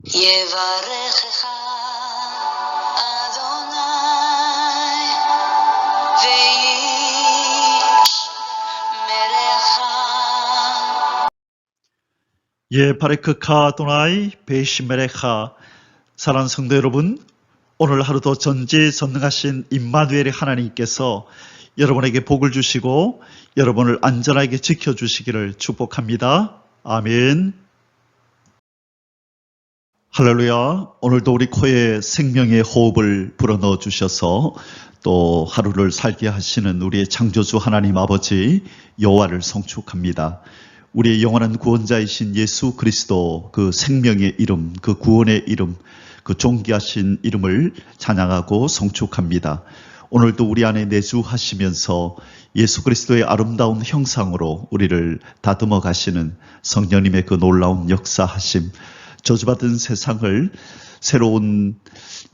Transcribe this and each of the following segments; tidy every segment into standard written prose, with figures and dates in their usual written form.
יברכך אדוני וישמרך. 바레크카 아도나이 베이시메레카. 사랑하는 성도 여러분, 오늘 하루도 전지전능하신 임마누엘의 하나님께서 여러분에게 복을 주시고 여러분을 안전하게 지켜주시기를 축복합니다. 아멘. 할렐루야. 오늘도 우리 코에 생명의 호흡을 불어넣어 주셔서 또 하루를 살게 하시는 우리의 창조주 하나님 아버지 여호와를 송축합니다. 우리의 영원한 구원자이신 예수 그리스도, 그 생명의 이름, 그 구원의 이름, 그 존귀하신 이름을 찬양하고 송축합니다. 오늘도 우리 안에 내주하시면서 예수 그리스도의 아름다운 형상으로 우리를 다듬어 가시는 성령님의 그 놀라운 역사하심, 저주받은 세상을 새로운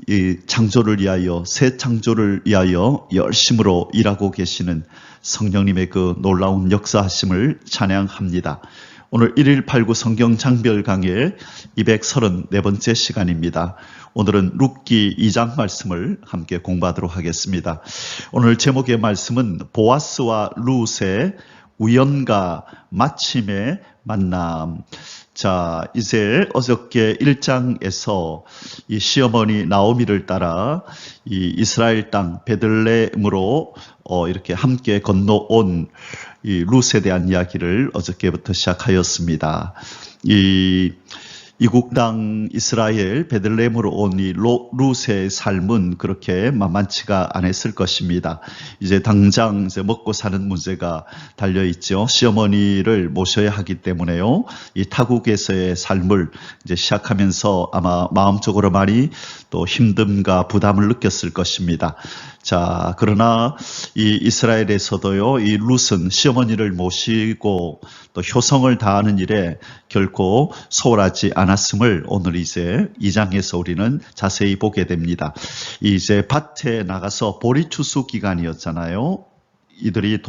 이 창조를 위하여, 새 창조를 위하여 열심으로 일하고 계시는 성령님의 그 놀라운 역사하심을 찬양합니다. 오늘 1.189 성경 장별 강의 234번째 시간입니다. 오늘은 룻기 2장 말씀을 함께 공부하도록 하겠습니다. 오늘 제목의 말씀은 보아스와 룻의 우연과 마침의 만남. 자, 이제 어저께 1장에서 이 시어머니 나오미를 따라 이 이스라엘 땅 베들레헴으로 이렇게 함께 건너온 이 룻에 대한 이야기를 어저께부터 시작하였습니다. 이국 땅 이스라엘 베들레헴으로 온 이 룻의 삶은 그렇게 만만치가 않았을 것입니다. 이제 당장 이제 먹고 사는 문제가 달려 있죠. 시어머니를 모셔야 하기 때문에요. 이 타국에서의 삶을 이제 시작하면서 아마 마음적으로 많이 또 힘듦과 부담을 느꼈을 것입니다. 자, 그러나 이 이스라엘에서도요, 이 룻은 시어머니를 모시고 또 효성을 다하는 일에 결코 소홀하지 않았음을 오늘 이제 2장에서 우리는 자세히 보게 됩니다. 이제 밭에 나가서 보리 추수 기간이었잖아요. 이들이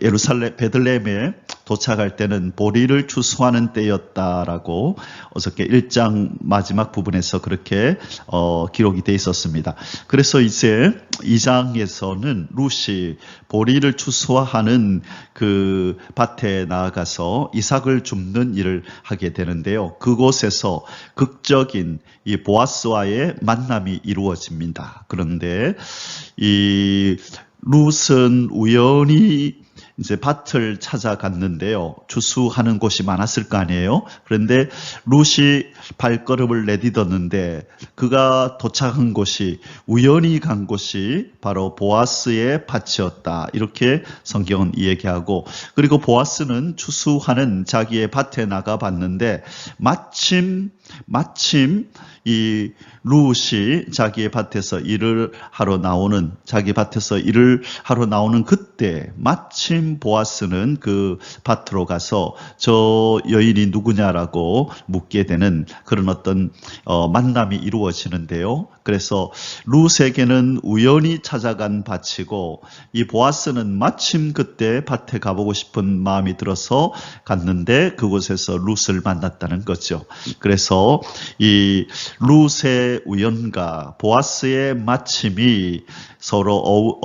예루살렘 베들레헴에 도착할 때는 보리를 추수하는 때였다라고 어저께 1장 마지막 부분에서 그렇게 기록이 돼 있었습니다. 그래서 이제 2장에서는 룻이 보리를 추수하는 그 밭에 나아가서 이삭을 줍는 일을 하게 되는데요. 그곳에서 극적인 이 보아스와의 만남이 이루어집니다. 그런데 이 룻은 우연히 이제 밭을 찾아갔는데요. 추수하는 곳이 많았을 거 아니에요. 그런데 룻이 발걸음을 내딛었는데 그가 도착한 곳이, 우연히 간 곳이 바로 보아스의 밭이었다. 이렇게 성경은 이야기하고, 그리고 보아스는 추수하는 자기의 밭에 나가봤는데 마침 이 룻이 자기의 밭에서 일을 하러 나오는 그때 마침 보아스는 그 밭으로 가서 저 여인이 누구냐라고 묻게 되는 그런 어떤 만남이 이루어지는데요. 그래서 룻에게는 우연히 찾아간 밭이고, 이 보아스는 마침 그때 밭에 가보고 싶은 마음이 들어서 갔는데 그곳에서 룻을 만났다는 거죠. 그래서 이 룻의 우연과 보아스의 마침이 서로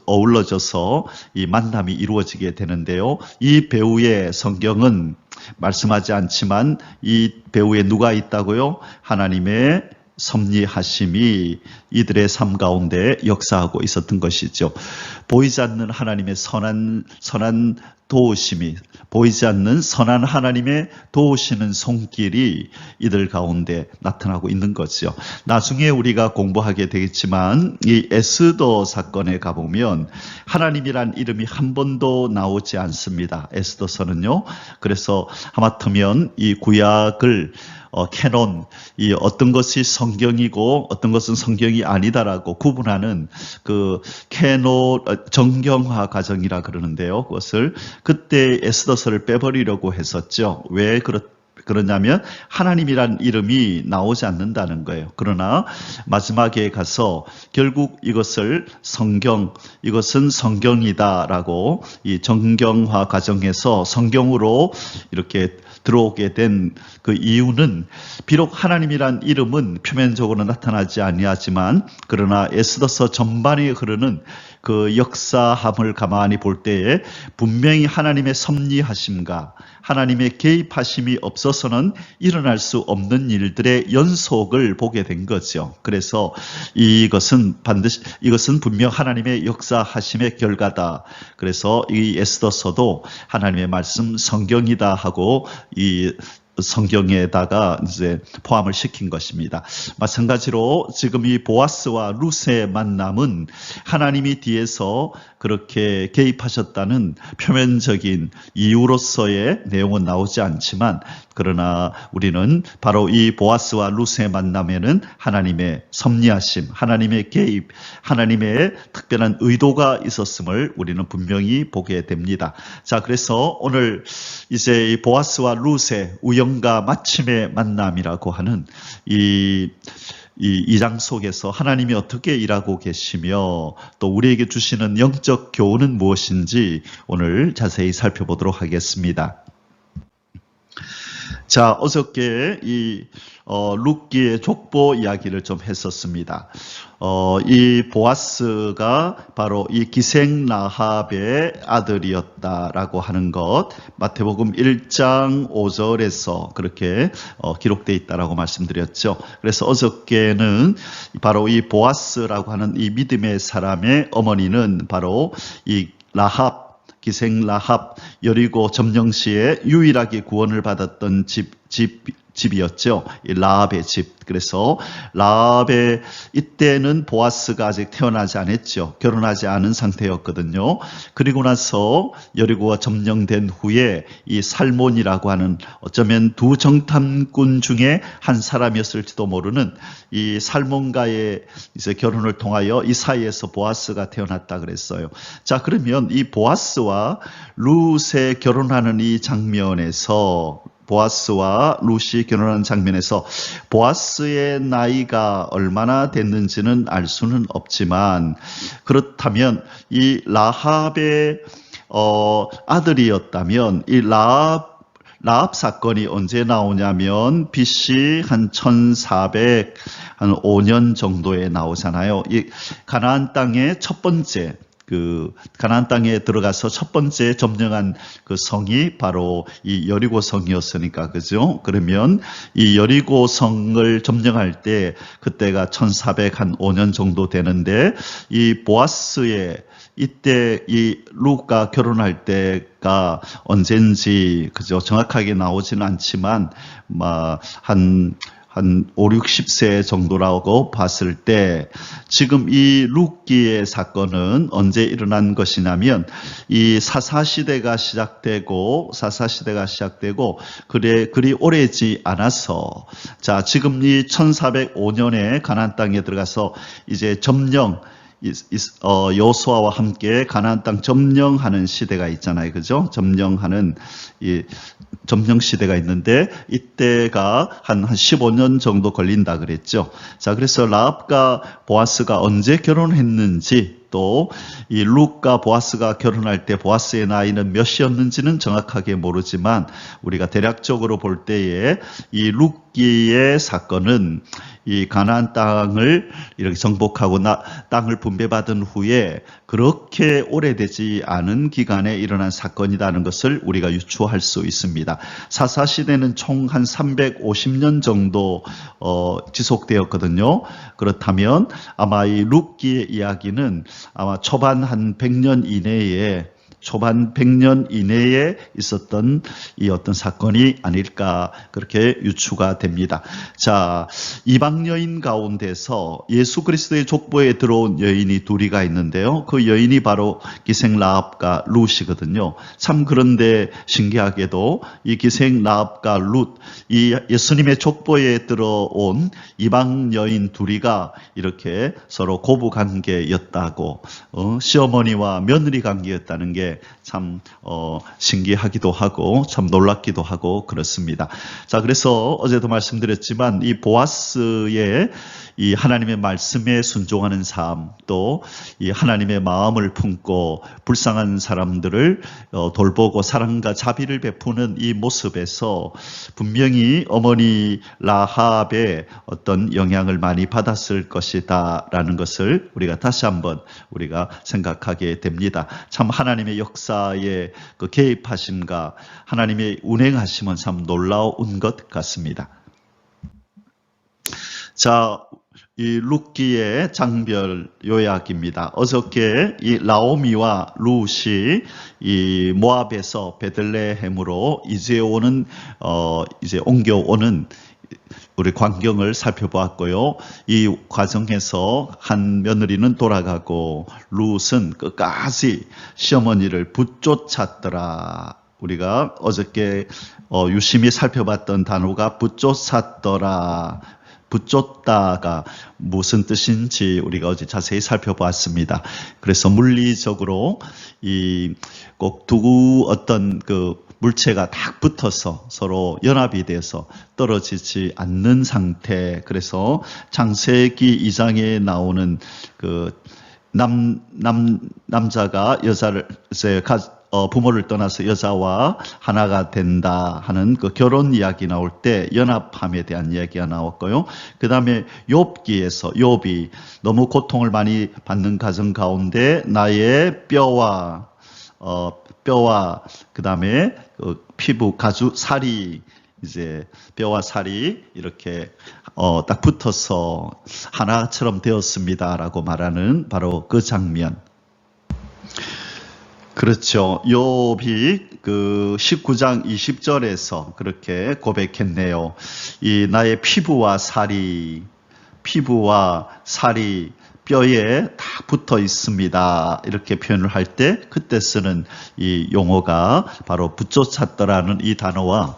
어우러져서 이 만남이 이루어지게 되는데요. 이 배우의 성경은 말씀하지 않지만 이 배우에 누가 있다고요? 하나님의 섭리하심이 이들의 삶 가운데 역사하고 있었던 것이죠. 보이지 않는 하나님의 선한 도우심이, 보이지 않는 선한 하나님의 도우시는 손길이 이들 가운데 나타나고 있는 거죠. 나중에 우리가 공부하게 되겠지만 이 에스더 사건에 가보면 하나님이란 이름이 한 번도 나오지 않습니다. 에스더서는요. 그래서 하마터면 이 구약을 캐논, 이 어떤 것이 성경이고 어떤 것은 성경이 아니다라고 구분하는 그 캐논 정경화 과정이라 그러는데요. 그것을 그때 에스더서를 빼버리려고 했었죠. 왜 그러냐면 하나님이란 이름이 나오지 않는다는 거예요. 그러나 마지막에 가서 결국 이것은 성경이다라고 이 정경화 과정에서 성경으로 이렇게 들어오게 된 그 이유는 비록 하나님이란 이름은 표면적으로 나타나지 아니하지만 그러나 에스더서 전반에 흐르는 그 역사함을 가만히 볼 때에 분명히 하나님의 섭리하심과 하나님의 개입하심이 없어서는 일어날 수 없는 일들의 연속을 보게 된 거죠. 그래서 이것은 분명 하나님의 역사하심의 결과다. 그래서 이 에스더서도 하나님의 말씀 성경이다 하고 이 성경에다가 이제 포함을 시킨 것입니다. 마찬가지로 지금 이 보아스와 룻의 만남은 하나님이 뒤에서 그렇게 개입하셨다는 표면적인 이유로서의 내용은 나오지 않지만 그러나 우리는 바로 이 보아스와 룻의 만남에는 하나님의 섭리하심, 하나님의 개입, 하나님의 특별한 의도가 있었음을 우리는 분명히 보게 됩니다. 자, 그래서 오늘 이제 이 보아스와 룻의 우연과 마침의 만남이라고 하는 이 2장 속에서 하나님이 어떻게 일하고 계시며 또 우리에게 주시는 영적 교훈은 무엇인지 오늘 자세히 살펴보도록 하겠습니다. 자, 어저께 이 룻기의 족보 이야기를 좀 했었습니다. 이 보아스가 바로 이 기생 라합의 아들이었다라고 하는 것, 마태복음 1장 5절에서 그렇게 기록되어 있다라고 말씀드렸죠. 그래서 어저께는 바로 이 보아스라고 하는 이 믿음의 사람의 어머니는 바로 이 라합, 기생 라합, 여리고 점령시에 유일하게 구원을 받았던 집이었죠. 이 라합의 집. 그래서 라합의 이때는 보아스가 아직 태어나지 않았죠. 결혼하지 않은 상태였거든요. 그리고 나서 여리고가 점령된 후에 이 살몬이라고 하는 어쩌면 두 정탐꾼 중에 한 사람이었을지도 모르는 이 살몬과의 이제 결혼을 통하여 이 사이에서 보아스가 태어났다 그랬어요. 자, 그러면 이 보아스와 룻의 결혼하는 이 장면에서 보아스와 룻이 결혼하는 장면에서 보아스의 나이가 얼마나 됐는지는 알 수는 없지만 그렇다면 이 라합의 아들이었다면 이 라합 사건이 언제 나오냐면 BC 한 1405년 정도에 나오잖아요. 이 가나안 땅의 첫 번째 가나안 땅에 들어가서 첫 번째 점령한 그 성이 바로 이 여리고 성이었으니까, 그죠? 그러면 이 여리고 성을 점령할 때 그때가 1405년 정도 되는데 이 보아스의 이때 이 룻과 결혼할 때가 언젠지 그죠? 정확하게 나오지는 않지만 한 5, 60세 정도라고 봤을 때 지금 이 룻기의 사건은 언제 일어난 것이냐면 이 사사시대가 시작되고 그리 오래지 않아서 자, 지금 이 1405년에 가나안 땅에 들어가서 이제 점령 여호수아와 함께 가나안 땅 점령하는 시대가 있잖아요. 그죠? 점령 시대가 있는데 이때가 한 15년 정도 걸린다 그랬죠. 자, 그래서 라합과 보아스가 언제 결혼했는지 또 이 룻과 보아스가 결혼할 때 보아스의 나이는 몇이었는지는 정확하게 모르지만 우리가 대략적으로 볼 때에 이 룻기의 사건은 이 가나안 땅을 이렇게 정복하고 땅을 분배받은 후에 그렇게 오래되지 않은 기간에 일어난 사건이라는 것을 우리가 유추할 수 있습니다. 사사시대는 총 한 350년 정도 지속되었거든요. 그렇다면 아마 이 룻기의 이야기는 아마 초반 한 100년 이내에 있었던 이 어떤 사건이 아닐까 그렇게 유추가 됩니다. 자, 이방 여인 가운데서 예수 그리스도의 족보에 들어온 여인이 둘이가 있는데요. 그 여인이 바로 기생 라합과 룻이거든요. 참 그런데 신기하게도 이 기생 라합과 룻, 이 예수님의 족보에 들어온 이방 여인 둘이가 이렇게 서로 고부 관계였다고 시어머니와 며느리 관계였다는 게 참 신기하기도 하고 참 놀랍기도 하고 그렇습니다. 자, 그래서 어제도 말씀드렸지만 이 보아스의 이 하나님의 말씀에 순종하는 삶, 또 이 하나님의 마음을 품고 불쌍한 사람들을 돌보고 사랑과 자비를 베푸는 이 모습에서 분명히 어머니 라합의 어떤 영향을 많이 받았을 것이다라는 것을 우리가 다시 한번 우리가 생각하게 됩니다. 참 하나님의 역사에 그 개입하심과 하나님의 운행하심은 참 놀라운 것 같습니다. 자, 이 룻기의 장별 요약입니다. 어저께 이 나오미와 룻이 이 모압에서 베들레헴으로 이제 옮겨오는 우리 광경을 살펴보았고요. 이 과정에서 한 며느리는 돌아가고 룻은 끝까지 시어머니를 붙쫓았더라. 우리가 어저께 유심히 살펴봤던 단어가 붙쫓았더라. 붙쫓다가 무슨 뜻인지 우리가 어제 자세히 살펴보았습니다. 그래서 물리적으로 꼭 두 어떤 그 물체가 딱 붙어서 서로 연합이 돼서 떨어지지 않는 상태. 그래서 창세기 2장에 나오는 그 남자가 여자를 부모를 떠나서 여자와 하나가 된다 하는 그 결혼 이야기 나올 때 연합함에 대한 이야기가 나왔고요. 그 다음에 욥기에서 욥이 너무 고통을 많이 받는 가정 가운데 나의 뼈와 그 다음에 피부 가죽 살이 이제 뼈와 살이 이렇게 딱 붙어서 하나처럼 되었습니다라고 말하는 바로 그 장면. 그렇죠. 욥이 그 19장 20절에서 그렇게 고백했네요. 이 나의 피부와 살이 뼈에 다 붙어 있습니다. 이렇게 표현을 할 때 그때 쓰는 이 용어가 바로 붙쫓았더라는 이 단어와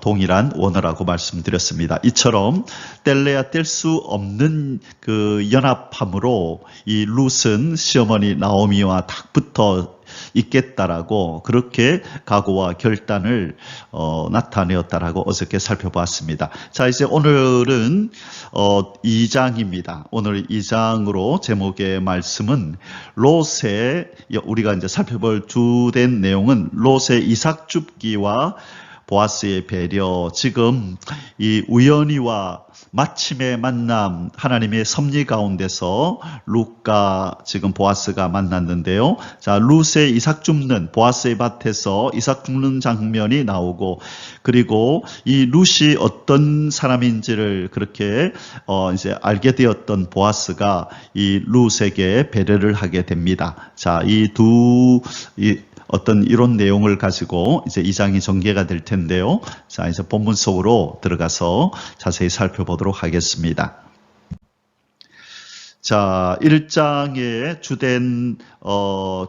동일한 원어라고 말씀드렸습니다. 이처럼 뗄래야 뗄 수 없는 그 연합함으로 이 룻은 시어머니 나오미와 딱 붙어 있겠다라고 그렇게 각오와 결단을 나타내었다라고 어저께 살펴봤습니다. 자, 이제 오늘은 2장입니다. 오늘 2장으로 제목의 말씀은 롯의 우리가 이제 살펴볼 주된 내용은 롯의 이삭 줍기와 보아스의 배려. 지금 이 우연히와 마침의 만남, 하나님의 섭리 가운데서 룻과 지금 보아스가 만났는데요. 자, 룻의 이삭 줍는, 보아스의 밭에서 이삭 줍는 장면이 나오고, 그리고 이 룻이 어떤 사람인지를 그렇게 이제 알게 되었던 보아스가 이 룻에게 배려를 하게 됩니다. 자, 어떤 이런 내용을 가지고 이제 2장이 전개가 될 텐데요. 자, 이제 본문 속으로 들어가서 자세히 살펴보도록 하겠습니다. 자, 1장의 주된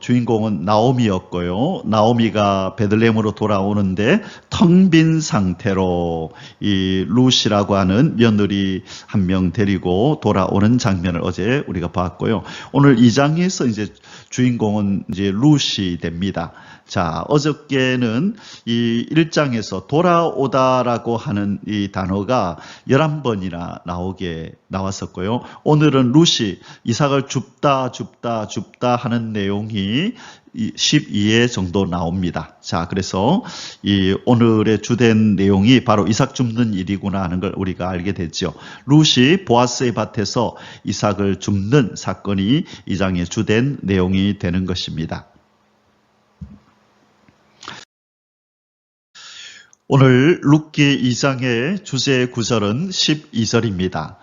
주인공은 나오미였고요. 나오미가 베들레헴으로 돌아오는데 텅 빈 상태로 이 룻이라고 하는 며느리 한 명 데리고 돌아오는 장면을 어제 우리가 봤고요. 오늘 2장에서 이제 주인공은 이제 룻이 됩니다. 자, 어저께는 이 1장에서 돌아오다라고 하는 이 단어가 11번이나 나왔었고요. 오늘은 룻이 이삭을 줍다 하는 내용이 12회 정도 나옵니다. 자, 그래서 이 오늘의 주된 내용이 바로 이삭 줍는 일이구나 하는 걸 우리가 알게 됐죠. 룻이 보아스의 밭에서 이삭을 줍는 사건이 이 장의 주된 내용이 되는 것입니다. 오늘 룻기 2장의 주제 구절은 12절입니다.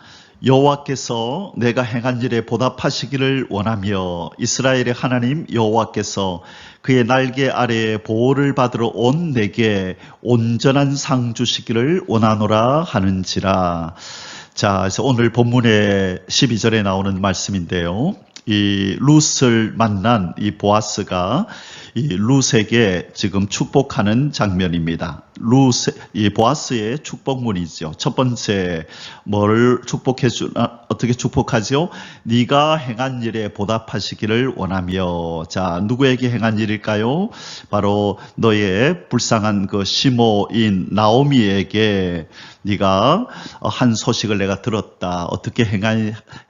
여호와께서 내가 행한 일에 보답하시기를 원하며 이스라엘의 하나님 여호와께서 그의 날개 아래에 보호를 받으러 온 내게 온전한 상 주시기를 원하노라 하는지라. 자, 그래서 오늘 본문의 12절에 나오는 말씀인데요. 이 룻을 만난 이 보아스가 이 룻에게 지금 축복하는 장면입니다. 이 보아스의 축복문이죠. 첫 번째 뭘 어떻게 축복하죠? 네가 행한 일에 보답하시기를 원하며. 자, 누구에게 행한 일일까요? 바로 너의 불쌍한 그 시모인 나오미에게 네가 한 소식을 내가 들었다. 어떻게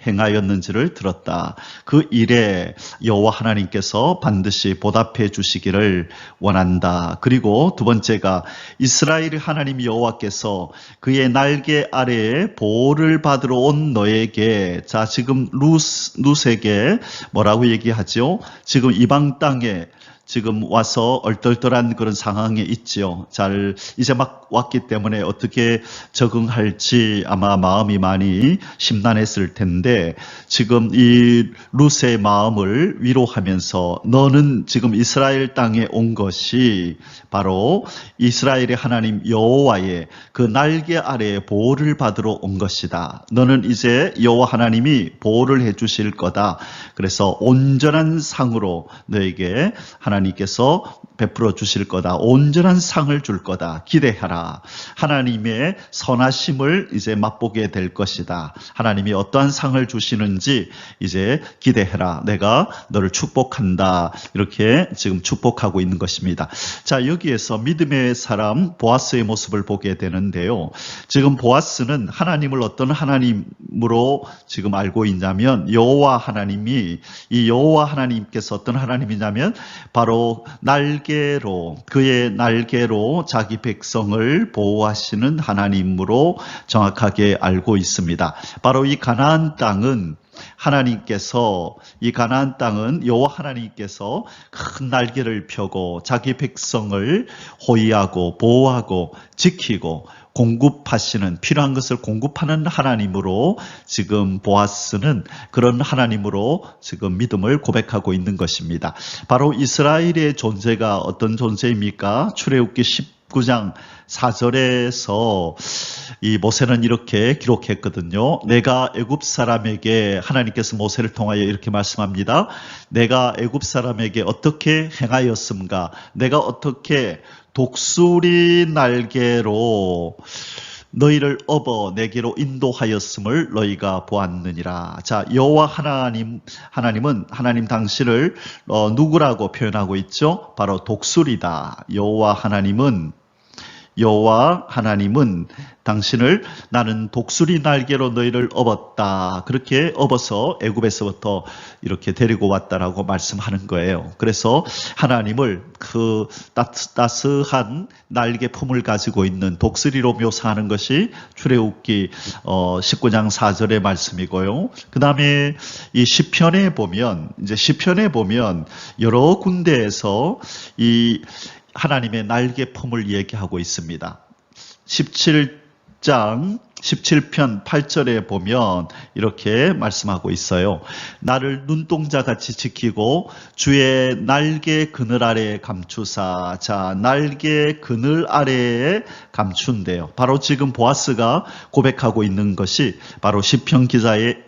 행하였는지를 들었다. 그 일에 여호와 하나님께서 반드시 보답해 주시기를 원한다. 그리고 두 번째가 이스라엘 하나님 여호와께서 그의 날개 아래에 보호를 받으러 온 너에게, 자, 지금 룻에게 뭐라고 얘기하죠? 지금 이방 땅에 지금 와서 얼떨떨한 그런 상황에 있지요. 이제 막 왔기 때문에 어떻게 적응할지 아마 마음이 많이 심란했을 텐데, 지금 이 룻의 마음을 위로하면서 너는 지금 이스라엘 땅에 온 것이 바로 이스라엘의 하나님 여호와의 그 날개 아래에 보호를 받으러 온 것이다. 너는 이제 여호와 하나님이 보호를 해 주실 거다. 그래서 온전한 상으로 너에게 하나님께서 베풀어 주실 거다. 온전한 상을 줄 거다. 기대하라. 하나님의 선하심을 이제 맛보게 될 것이다. 하나님이 어떠한 상을 주시는지 이제 기대해라. 내가 너를 축복한다. 이렇게 지금 축복하고 있는 것입니다. 자, 여기에서 믿음의 사람 보아스의 모습을 보게 되는데요. 지금 보아스는 하나님을 어떤 하나님으로 지금 알고 있냐면 여호와 하나님이, 이 여호와 하나님께서 어떤 하나님이냐면 바로 그의 날개로 자기 백성을 보호하시는 하나님으로 정확하게 알고 있습니다. 바로 이 가나안 땅은 여호와 하나님께서 큰 날개를 펴고 자기 백성을 호위하고 보호하고 지키고 공급하시는, 필요한 것을 공급하는 하나님으로 지금 보아스는 그런 하나님으로 지금 믿음을 고백하고 있는 것입니다. 바로 이스라엘의 존재가 어떤 존재입니까? 출애굽기 19장 4절에서 이 모세는 이렇게 기록했거든요. 내가 애굽 사람에게, 하나님께서 모세를 통하여 이렇게 말씀합니다. 내가 애굽 사람에게 어떻게 행하였음가? 내가 어떻게 독수리 날개로 너희를 업어 내게로 인도하였음을 너희가 보았느니라. 자, 여호와 하나님은 하나님 당신을 누구라고 표현하고 있죠? 바로 독수리다. 여호와 하나님은 당신을 나는 독수리 날개로 너희를 업었다. 그렇게 업어서 애굽에서부터 이렇게 데리고 왔다라고 말씀하는 거예요. 그래서 하나님을 그 따스한 날개 품을 가지고 있는 독수리로 묘사하는 것이 출애굽기 19장 4절의 말씀이고요. 그 다음에 이 시편에 보면 여러 군데에서 이 하나님의 날개 품을 얘기하고 있습니다. 17편 8절에 보면 이렇게 말씀하고 있어요. 나를 눈동자같이 지키고 주의 날개 그늘 아래에 감추사. 자, 날개 그늘 아래에 감춘대요. 바로 지금 보아스가 고백하고 있는 것이 바로 시편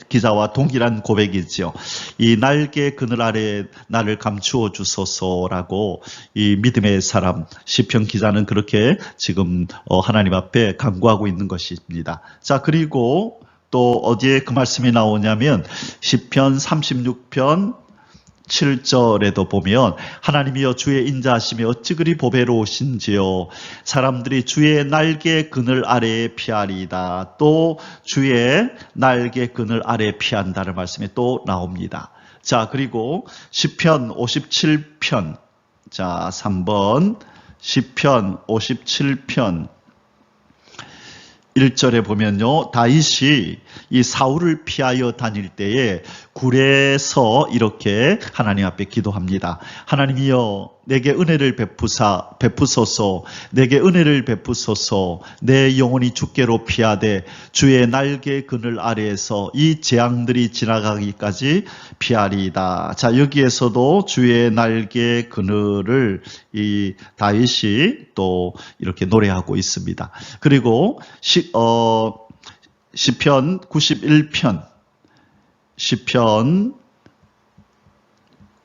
기자와 동일한 고백이지요. 이 날개 그늘 아래에 나를 감추어 주소서라고 이 믿음의 사람 시편 기자는 그렇게 지금 하나님 앞에 간구하고 있는 것입니다. 자, 그리고 또 어디에 그 말씀이 나오냐면 시편 36편 7절에도 보면 하나님이여 주의 인자하심이 어찌 그리 보배로우신지요. 사람들이 주의 날개 그늘 아래에 피하리이다. 또 주의 날개 그늘 아래에 피한다는 말씀이 또 나옵니다. 자, 그리고 시편 57편, 자, 3번 시편 57편 1절에 보면요, 다윗이 이 사울을 피하여 다닐 때에 굴에서 이렇게 하나님 앞에 기도합니다. 하나님이여 내게 은혜를 베푸소서. 내게 은혜를 베푸소서. 내 영혼이 주께로 피하되 주의 날개 그늘 아래에서 이 재앙들이 지나가기까지 피하리이다. 자, 여기에서도 주의 날개 그늘을 이 다윗이 또 이렇게 노래하고 있습니다. 그리고 시편 91편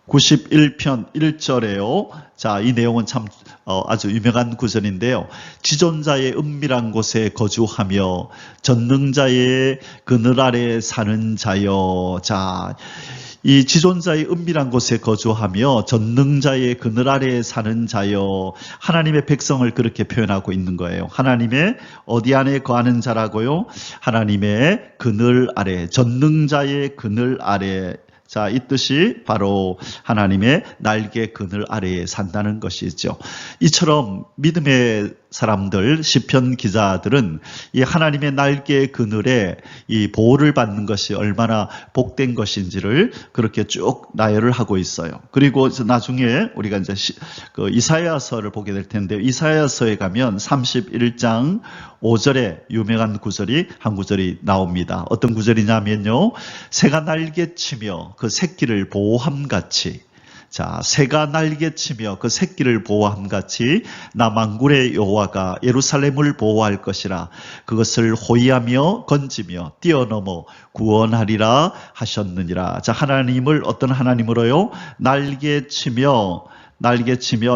91편 1절에요. 자, 이 내용은 참 아주 유명한 구절인데요. 지존자의 은밀한 곳에 거주하며 전능자의 그늘 아래 사는 자여. 자, 이 지존자의 은밀한 곳에 거주하며 전능자의 그늘 아래 사는 자여. 하나님의 백성을 그렇게 표현하고 있는 거예요. 하나님의 어디 안에 거하는 자라고요? 하나님의 그늘 아래, 전능자의 그늘 아래. 자, 이 뜻이 바로 하나님의 날개 그늘 아래에 산다는 것이죠. 이처럼 믿음의 사람들, 시편 기자들은 이 하나님의 날개 그늘에 이 보호를 받는 것이 얼마나 복된 것인지를 그렇게 쭉 나열을 하고 있어요. 그리고 나중에 우리가 이제 그 이사야서를 보게 될 텐데요. 이사야서에 가면 31장 5절에 유명한 구절이 한 구절이 나옵니다. 어떤 구절이냐면요. 새가 날개치며 그 새끼를 보호함같이, 자, 새가 날개치며 그 새끼를 보호함같이 나 만군의 여호와가 예루살렘을 보호할 것이라. 그것을 호위하며 건지며 뛰어넘어 구원하리라 하셨느니라. 자, 하나님을 어떤 하나님으로요? 날개치며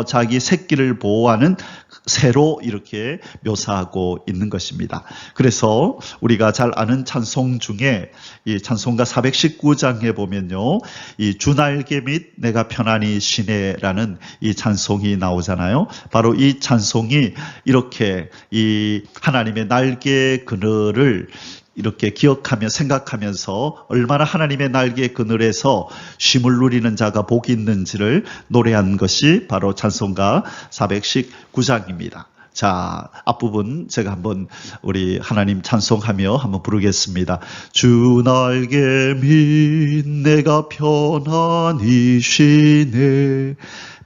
자기 새끼를 보호하는 새로 이렇게 묘사하고 있는 것입니다. 그래서 우리가 잘 아는 찬송 중에 이 찬송가 419장에 보면요, 이 주날개 및 내가 편안히 쉬네라는 이 찬송이 나오잖아요. 바로 이 찬송이 이렇게 이 하나님의 날개 그늘을 이렇게 기억하며 생각하면서 얼마나 하나님의 날개 그늘에서 쉼을 누리는 자가 복이 있는지를 노래한 것이 바로 찬송가 419장입니다. 자, 앞부분 제가 한번 우리 하나님 찬송하며 한번 부르겠습니다. 주 날개 밑 내가 편안히 쉬네.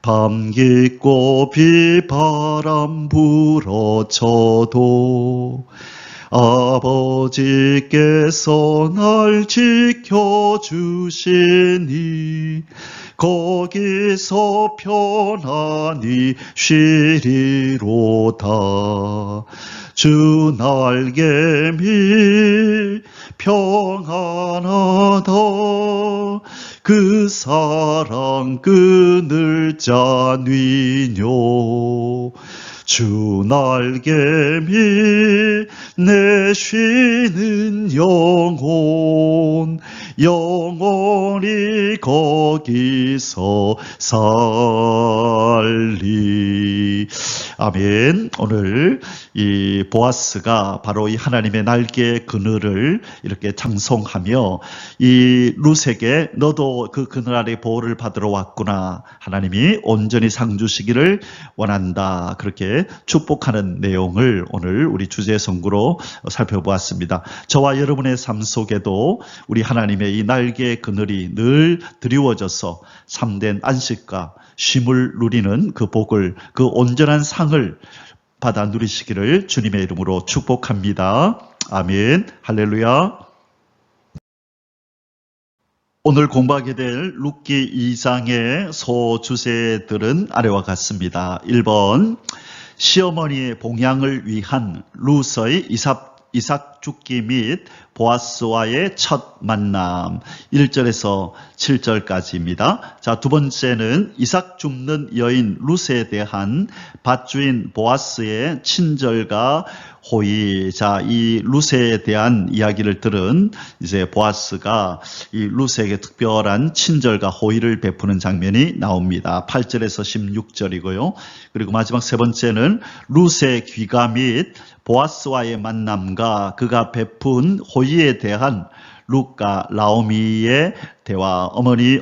밤 깊고 비바람 불어쳐도 아버지께서 날 지켜주시니 거기서 편안히 쉬리로다. 주 날개 밑 평안하다. 그 사랑 끊을 자니뇨. 주 날개 밑 내 쉬는 영혼 영원히 거기서 살리. 아멘. 오늘 이 보아스가 바로 이 하나님의 날개 그늘을 이렇게 찬송하며 이 룻에게 너도 그 그늘 아래 보호를 받으러 왔구나. 하나님이 온전히 상 주시기를 원한다. 그렇게 축복하는 내용을 오늘 우리 주제 선구로 살펴보았습니다. 저와 여러분의 삶 속에도 우리 하나님의 이 날개 그늘이 늘 드리워져서 참된 안식과 쉼을 누리는 그 복을, 그 온전한 상을 받아 누리시기를 주님의 이름으로 축복합니다. 아멘. 할렐루야. 오늘 공부하게 될 룻기 2장의 소주제들은 아래와 같습니다. 1번, 시어머니의 봉양을 위한 룻의 이삭 죽기 및 보아스와의 첫 만남, 1절에서 7절까지입니다. 자, 두 번째는 이삭 줍는 여인 룻에 대한 밭주인 보아스의 친절과 호의. 자, 이 룻에 대한 이야기를 들은 이제 보아스가 이 룻에게 특별한 친절과 호의를 베푸는 장면이 나옵니다. 8절에서 16절이고요. 그리고 마지막 세 번째는 룻의 귀가 및 보아스와의 만남과 그가 베푼 호의에 대한 룻과 나오미의 대화. 어머니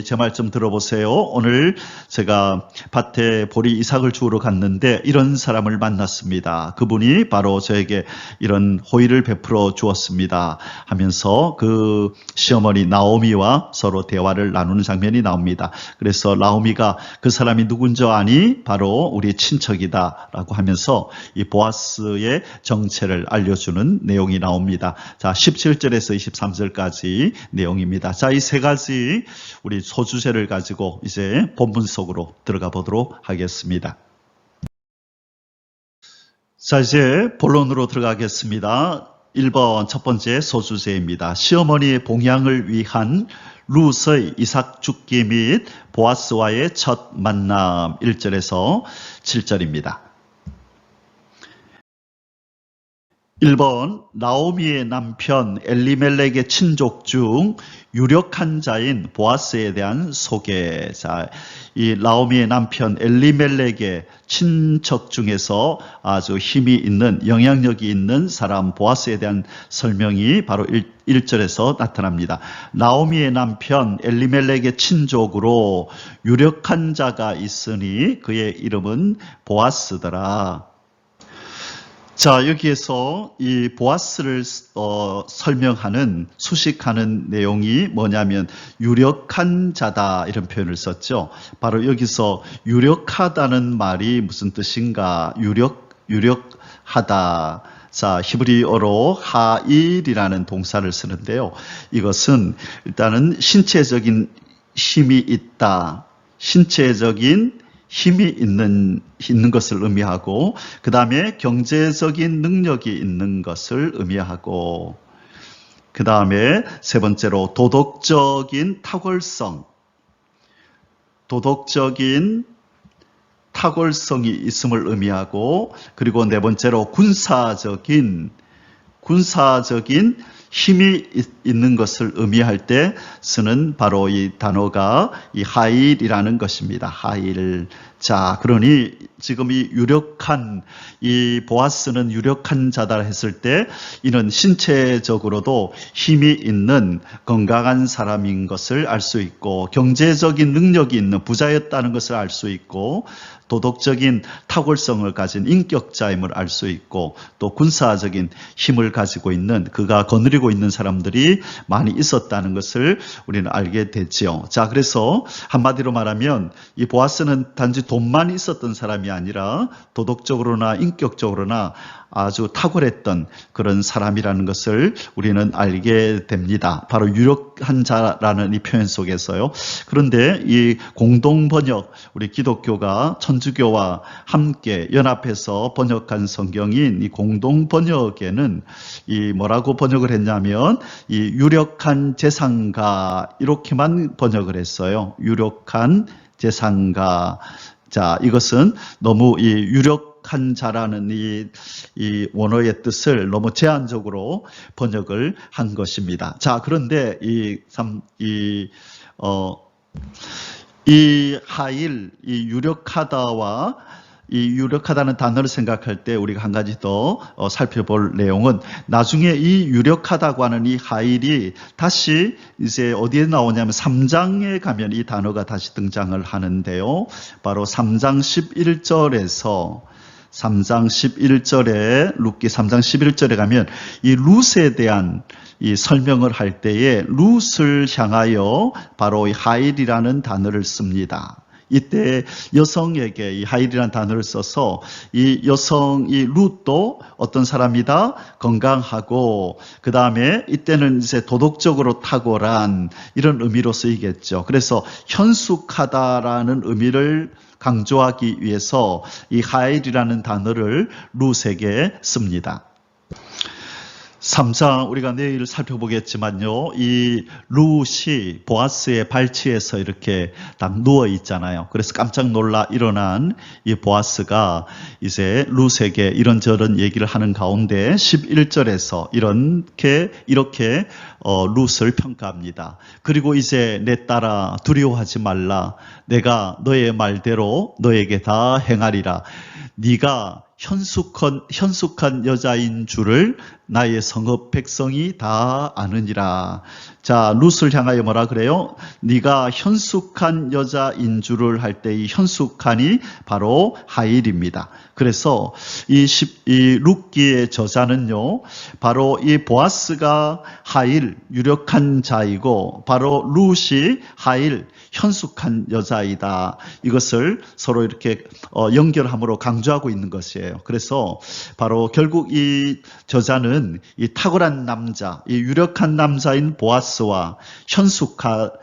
제 말 좀 들어보세요. 오늘 제가 밭에 보리 이삭을 주우러 갔는데 이런 사람을 만났습니다. 그분이 바로 저에게 이런 호의를 베풀어 주었습니다 하면서 그 시어머니 나오미와 서로 대화를 나누는 장면이 나옵니다. 그래서 나오미가 그 사람이 누군지 아니? 바로 우리 친척이다 라고 하면서 이 보아스의 정체를 알려주는 내용이 나옵니다. 자, 17절에서 23절까지 내용입니다. 자, 이 세 가지 우리 소주제를 가지고 이제 본문 속으로 들어가 보도록 하겠습니다. 자, 이제 본론으로 들어가겠습니다. 1번 첫 번째 소주제입니다. 시어머니의 봉양을 위한 룻의 이삭 죽기 및 보아스와의 첫 만남 1절에서 7절입니다. 1번 나오미의 남편 엘리멜렉의 친족 중 유력한 자인 보아스에 대한 소개. 자, 이 나오미의 남편 엘리멜렉의 친척 중에서 아주 힘이 있는 영향력이 있는 사람 보아스에 대한 설명이 바로 1절에서 나타납니다. 나오미의 남편 엘리멜렉의 친족으로 유력한 자가 있으니 그의 이름은 보아스더라. 자, 여기에서 이 보아스를 설명하는, 수식하는 내용이 뭐냐면 유력한 자다 이런 표현을 썼죠. 바로 여기서 유력하다는 말이 무슨 뜻인가? 유력하다. 자, 히브리어로 하일이라는 동사를 쓰는데요. 이것은 일단은 신체적인 힘이 있다. 신체적인 힘이 있는 것을 의미하고, 그 다음에 경제적인 능력이 있는 것을 의미하고, 그 다음에 세 번째로 도덕적인 탁월성이 있음을 의미하고, 그리고 네 번째로 군사적인 힘이 있는 것을 의미할 때 쓰는 바로 이 단어가 이 하일이라는 것입니다. 하일. 자, 그러니 지금 이 보아스는 유력한 자다 했을 때 이는 신체적으로도 힘이 있는 건강한 사람인 것을 알 수 있고, 경제적인 능력이 있는 부자였다는 것을 알 수 있고, 도덕적인 탁월성을 가진 인격자임을 알 수 있고, 또 군사적인 힘을 가지고 있는, 그가 거느리고 있는 사람들이 많이 있었다는 것을 우리는 알게 됐지요. 자, 그래서 한마디로 말하면 이 보아스는 단지 돈만 있었던 사람이 아니라 도덕적으로나 인격적으로나 아주 탁월했던 그런 사람이라는 것을 우리는 알게 됩니다. 바로 유력한 자라는 이 표현 속에서요. 그런데 이 공동번역, 우리 기독교가 천주교와 함께 연합해서 번역한 성경인 이 공동번역에는 이 뭐라고 번역을 했냐면 이 유력한 재상가 이렇게만 번역을 했어요. 유력한 재상가. 자, 이것은 너무 이 유력한 자라는 이 원어의 뜻을 너무 제한적으로 번역을 한 것입니다. 자, 그런데 이 하일, 이 유력하다와 이 유력하다는 단어를 생각할 때 우리가 한 가지 더 살펴볼 내용은, 나중에 이 유력하다고 하는 이 하일이 다시 이제 어디에 나오냐면 3장에 가면 이 단어가 다시 등장을 하는데요. 바로 3장 11절에 룻기 3장 11절에 가면 이 룻에 대한 이 설명을 할 때에 룻을 향하여 바로 이 하일이라는 단어를 씁니다. 이때 여성에게 이 하일이라는 단어를 써서 이 룻도 어떤 사람이다? 건강하고, 그 다음에 이때는 이제 도덕적으로 탁월한 이런 의미로 쓰이겠죠. 그래서 현숙하다라는 의미를 강조하기 위해서 이 하일이라는 단어를 룻에게 씁니다. 3장 우리가 내일 살펴보겠지만요. 이 룻이 보아스의 발치에서 이렇게 딱 누워 있잖아요. 그래서 깜짝 놀라 일어난 이 보아스가 이제 룻에게 이런저런 얘기를 하는 가운데 11절에서 이렇게 룻을 평가합니다. 그리고 이제 내 딸아 두려워하지 말라. 내가 너의 말대로 너에게 다 행하리라. 네가 현숙한 여자인 줄을 나의 성읍 백성이 다 아느니라. 자, 룻을 향하여 뭐라 그래요? 네가 현숙한 여자인 줄을 할 때 이 현숙한이 바로 하일입니다. 그래서 이 룻기의 저자는요, 바로 이 보아스가 하일, 유력한 자이고, 바로 룻이 하일, 현숙한 여자이다. 이것을 서로 이렇게 연결함으로 강조하고 있는 것이에요. 그래서 바로 결국 이 저자는 이 탁월한 남자, 이 유력한 남자인 보아스와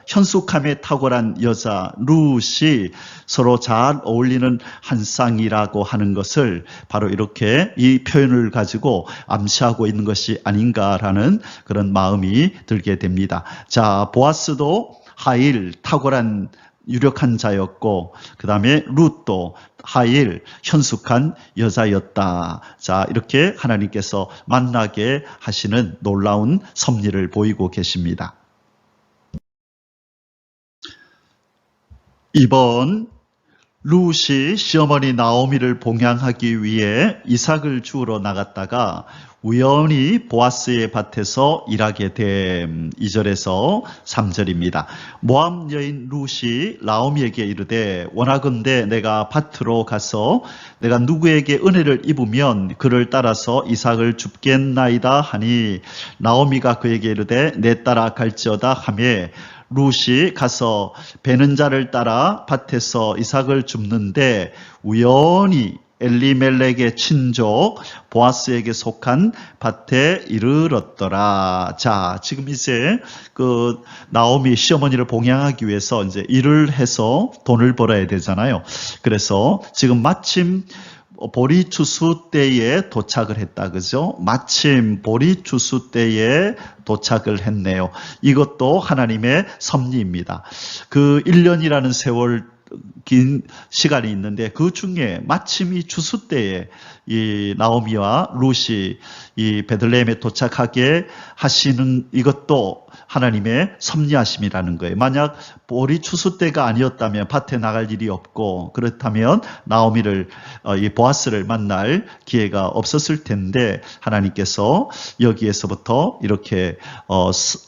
현숙함에 탁월한 여자 룻이 서로 잘 어울리는 한 쌍이라고 하는 것을 바로 이렇게 이 표현을 가지고 암시하고 있는 것이 아닌가라는 그런 마음이 들게 됩니다. 자, 보아스도 하일, 탁월한 유력한 자였고, 그 다음에 룻도 하일, 현숙한 여자였다. 자, 이렇게 하나님께서 만나게 하시는 놀라운 섭리를 보이고 계십니다. 이번 룻이 시어머니 나오미를 봉양하기 위해 이삭을 주우러 나갔다가 우연히 보아스의 밭에서 일하게 됨. 2절에서 3절입니다. 모압 여인 룻이 나오미에게 이르되 원하건대 내가 밭으로 가서 내가 누구에게 은혜를 입으면 그를 따라서 이삭을 줍겠나이다 하니 나오미가 그에게 이르되 내 따라 갈지어다 하매 룻이 가서 베는 자를 따라 밭에서 이삭을 줍는데 우연히 엘리멜렉의 친족 보아스에게 속한 밭에 이르렀더라. 자, 지금 이제 그 나오미 시어머니를 봉양하기 위해서 이제 일을 해서 돈을 벌어야 되잖아요. 그래서 지금 마침 보리 추수 때에 도착을 했다. 그죠? 마침 보리 추수 때에 도착을 했네요. 이것도 하나님의 섭리입니다. 그 1년이라는 세월 긴 시간이 있는데 그 중에 마침 이 추수 때에 이 나오미와 룻이 이 베들레헴에 도착하게 하시는 이것도 하나님의 섭리하심이라는 거예요. 만약 보리 추수 때가 아니었다면 밭에 나갈 일이 없고 그렇다면 나오미를 이 보아스를 만날 기회가 없었을 텐데 하나님께서 여기에서부터 이렇게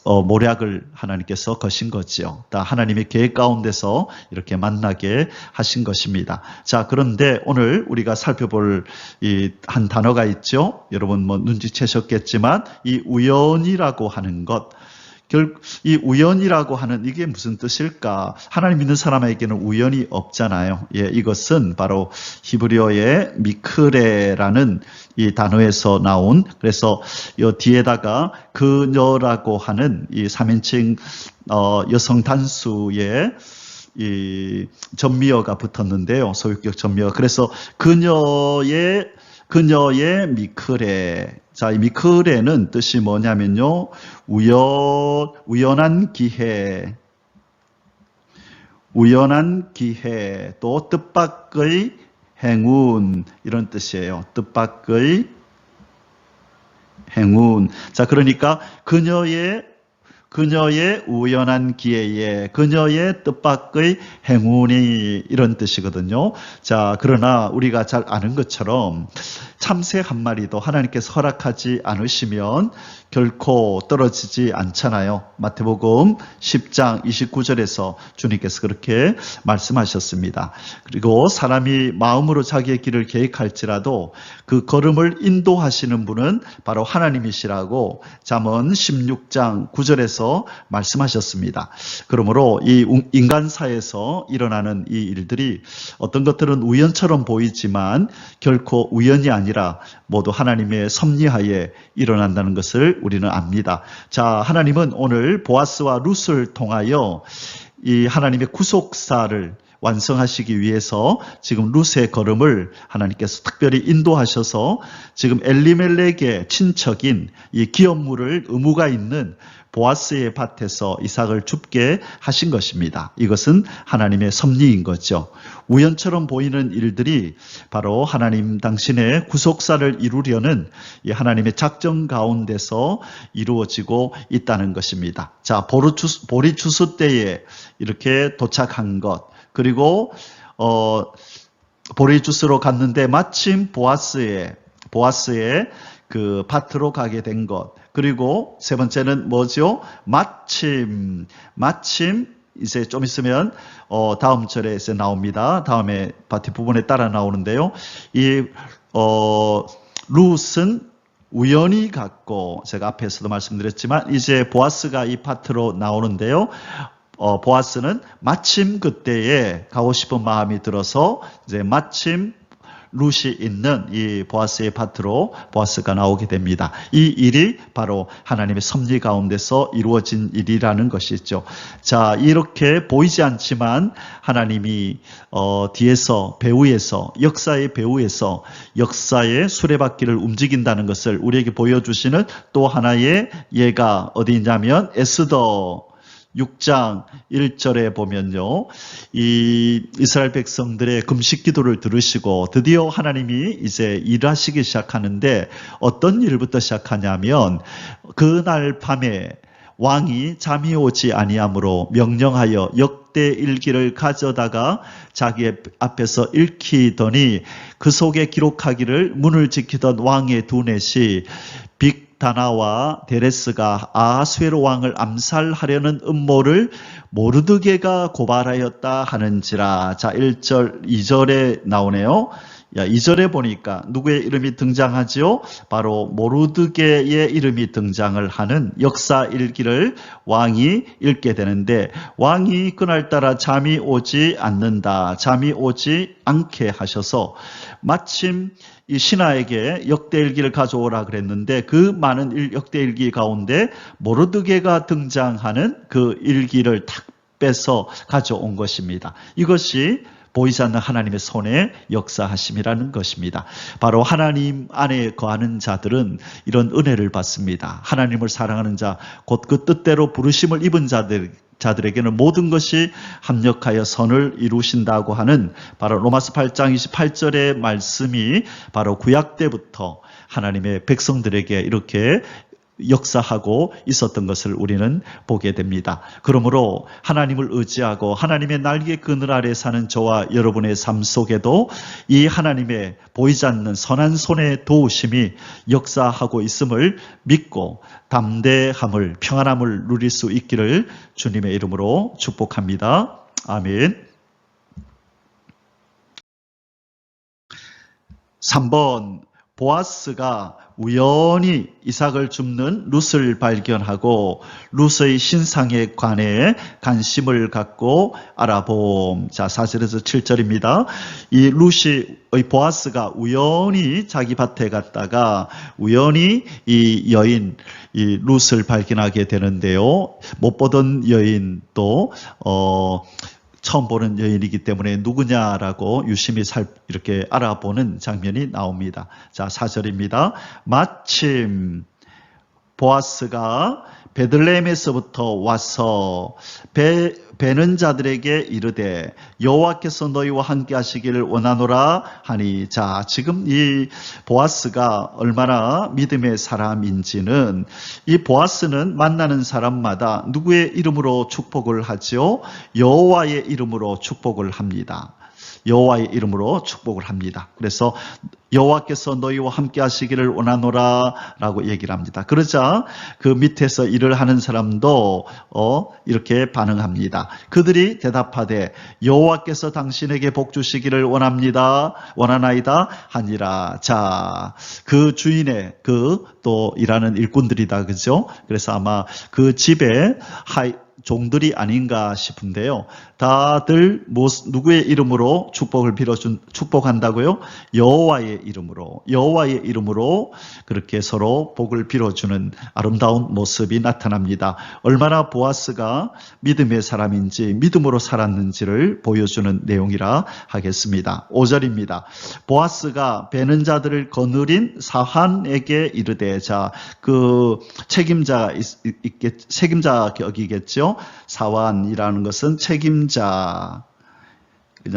모략을 하나님께서 거신 거지요. 다 하나님의 계획 가운데서 이렇게 만나게 하신 것입니다. 자, 그런데 오늘 우리가 살펴볼 이 한 단어가 있죠. 여러분 뭐 눈치채셨겠지만 이 우연이라고 하는 것. 이 우연이라고 하는 이게 무슨 뜻일까? 하나님 믿는 사람에게는 우연이 없잖아요. 예, 이것은 바로 히브리어의 미크레라는 이 단어에서 나온, 그래서 이 뒤에다가 그녀라고 하는 이 3인칭 여성 단수의 이 전미어가 붙었는데요. 소유격 전미어. 그래서 그녀의 미크레. 자, 이 미크레는 뜻이 뭐냐면요. 우연한 기회, 또 뜻밖의 행운, 이런 뜻이에요. 뜻밖의 행운. 자, 그러니까 그녀의 우연한 기회에 그녀의 뜻밖의 행운이 이런 뜻이거든요. 자, 그러나 우리가 잘 아는 것처럼 참새 한 마리도 하나님께서 허락하지 않으시면 결코 떨어지지 않잖아요. 마태복음 10장 29절에서 주님께서 그렇게 말씀하셨습니다. 그리고 사람이 마음으로 자기의 길을 계획할지라도 그 걸음을 인도하시는 분은 바로 하나님이시라고 잠언 16장 9절에서 말씀하셨습니다. 그러므로 이 인간사에서 일어나는 이 일들이 어떤 것들은 우연처럼 보이지만 결코 우연이 아니라 모두 하나님의 섭리하에 일어난다는 것을 우리는 압니다. 자, 하나님은 오늘 보아스와 룻을 통하여 이 하나님의 구속사를 완성하시기 위해서 지금 룻의 걸음을 하나님께서 특별히 인도하셔서 지금 엘리멜렉의 친척인 이 기업물을 의무가 있는 보아스의 밭에서 이삭을 줍게 하신 것입니다. 이것은 하나님의 섭리인 거죠. 우연처럼 보이는 일들이 바로 하나님 당신의 구속사를 이루려는 이 하나님의 작정 가운데서 이루어지고 있다는 것입니다. 자, 보리 추수 때에 이렇게 도착한 것, 그리고 보리 주스로 갔는데 마침 보아스의 그 밭으로 가게 된 것. 그리고 세 번째는 뭐죠? 마침 이제 좀 있으면 다음 절에 이제 나옵니다. 다음에 바티 부분에 따라 나오는데요. 이 룻은 우연히 갔고 제가 앞에서도 말씀드렸지만 이제 보아스가 이 밭으로 나오는데요. 보아스는 마침 그때에 가고 싶은 마음이 들어서 이제 마침 룻이 있는 이 보아스의 밭으로 보아스가 나오게 됩니다. 이 일이 바로 하나님의 섭리 가운데서 이루어진 일이라는 것이죠. 자, 이렇게 보이지 않지만 하나님이 뒤에서 배후에서 역사의 배후에서 역사의 수레바퀴를 움직인다는 것을 우리에게 보여주시는 또 하나의 예가 어디 있냐면 에스더 6장 1절에 보면요. 이 이스라엘 백성들의 금식 기도를 들으시고 드디어 하나님이 이제 일하시기 시작하는데 어떤 일부터 시작하냐면 그날 밤에 왕이 잠이 오지 아니하므로 명령하여 역대 일기를 가져다가 자기 앞에서 읽히더니 그 속에 기록하기를 문을 지키던 왕의 두넷이 빅다나와 데레스가 아하수에로 왕을 암살하려는 음모를 모르드게가 고발하였다 하는지라. 자, 1절, 2절에 나오네요. 2절에 보니까 누구의 이름이 등장하지요? 바로 모르드게의 이름이 등장을 하는 역사 일기를 왕이 읽게 되는데 왕이 그날따라 잠이 오지 않는다. 잠이 오지 않게 하셔서 마침 이 신하에게 역대일기를 가져오라 그랬는데 그 많은 역대일기 가운데 모르드게가 등장하는 그 일기를 탁 빼서 가져온 것입니다. 이것이 보이지 않는 하나님의 손에 역사하심이라는 것입니다. 바로 하나님 안에 거하는 자들은 이런 은혜를 받습니다. 하나님을 사랑하는 자, 곧 그 뜻대로 부르심을 입은 자들에게는 모든 것이 합력하여 선을 이루신다고 하는 바로 로마서 8장 28절의 말씀이 바로 구약 때부터 하나님의 백성들에게 이렇게 역사하고 있었던 것을 우리는 보게 됩니다. 그러므로 하나님을 의지하고 하나님의 날개 그늘 아래 사는 저와 여러분의 삶 속에도 이 하나님의 보이지 않는 선한 손의 도우심이 역사하고 있음을 믿고 담대함을, 평안함을 누릴 수 있기를 주님의 이름으로 축복합니다. 아멘. 3번, 보아스가 우연히 이삭을 줍는 룻을 발견하고 룻의 신상에 관해 관심을 갖고 알아봄. 자, 4절에서 7절입니다. 이 보아스가 우연히 자기 밭에 갔다가 우연히 이 여인 이 룻을 발견하게 되는데요. 못 보던 여인도 처음 보는 여인이기 때문에 누구냐라고 유심히 이렇게 알아보는 장면이 나옵니다. 자, 4절입니다. 마침 보아스가 베들레헴에서부터 와서 베는 자들에게 이르되 여호와께서 너희와 함께 하시기를 원하노라 하니. 자, 지금 이 보아스가 얼마나 믿음의 사람인지는 이 보아스는 만나는 사람마다 누구의 이름으로 축복을 하죠? 여호와의 이름으로 축복을 합니다. 여호와의 이름으로 축복을 합니다. 그래서 여호와께서 너희와 함께 하시기를 원하노라 라고 얘기를 합니다. 그러자 그 밑에서 일을 하는 사람도 이렇게 반응합니다. 그들이 대답하되 여호와께서 당신에게 복 주시기를 원하나이다 하니라. 자, 그 주인의 또 일하는 일꾼들이다, 그죠? 그래서 아마 그 집에 종들이 아닌가 싶은데요. 다들 누구의 이름으로 축복한다고요? 여호와의 이름으로 그렇게 서로 복을 빌어주는 아름다운 모습이 나타납니다. 얼마나 보아스가 믿음의 사람인지 믿음으로 살았는지를 보여주는 내용이라 하겠습니다. 5절입니다. 보아스가 베는 자들을 거느린 사환에게 이르되. 자, 그 책임자 격이겠죠. 사환이라는 것은 책임자,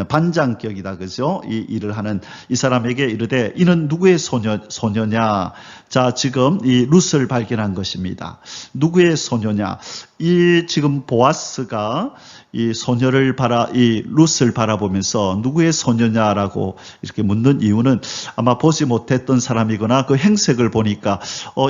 반장격이다, 그죠? 이 일을 하는 이 사람에게 이르되 이는 누구의 소녀냐? 자, 지금 이 룻을 발견한 것입니다. 누구의 소녀냐? 이 지금 보아스가 이 룻을 바라보면서 누구의 소녀냐라고 이렇게 묻는 이유는 아마 보지 못했던 사람이거나 그 행색을 보니까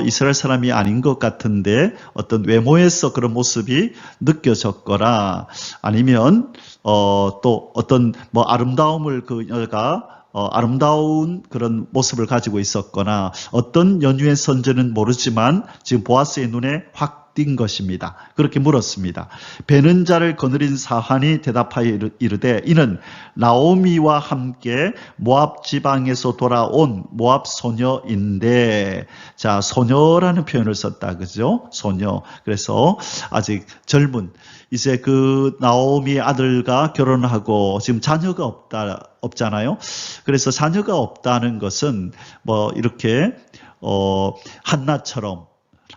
이스라엘 사람이 아닌 것 같은데 어떤 외모에서 그런 모습이 느껴졌거나 아니면 또 어떤 아름다움을 그 여자가 아름다운 그런 모습을 가지고 있었거나 어떤 연유의 선전은 모르지만 지금 보아스의 눈에 확 뛴 것입니다. 그렇게 물었습니다. 베는 자를 거느린 사환이 대답하여 이르되 이는 나오미와 함께 모압 지방에서 돌아온 모압 소녀인데, 자, 소녀라는 표현을 썼다, 그죠? 소녀. 그래서 아직 젊은, 이제 그 나오미의 아들과 결혼하고 지금 자녀가 없잖아요. 그래서 자녀가 없다는 것은 뭐 이렇게 한나처럼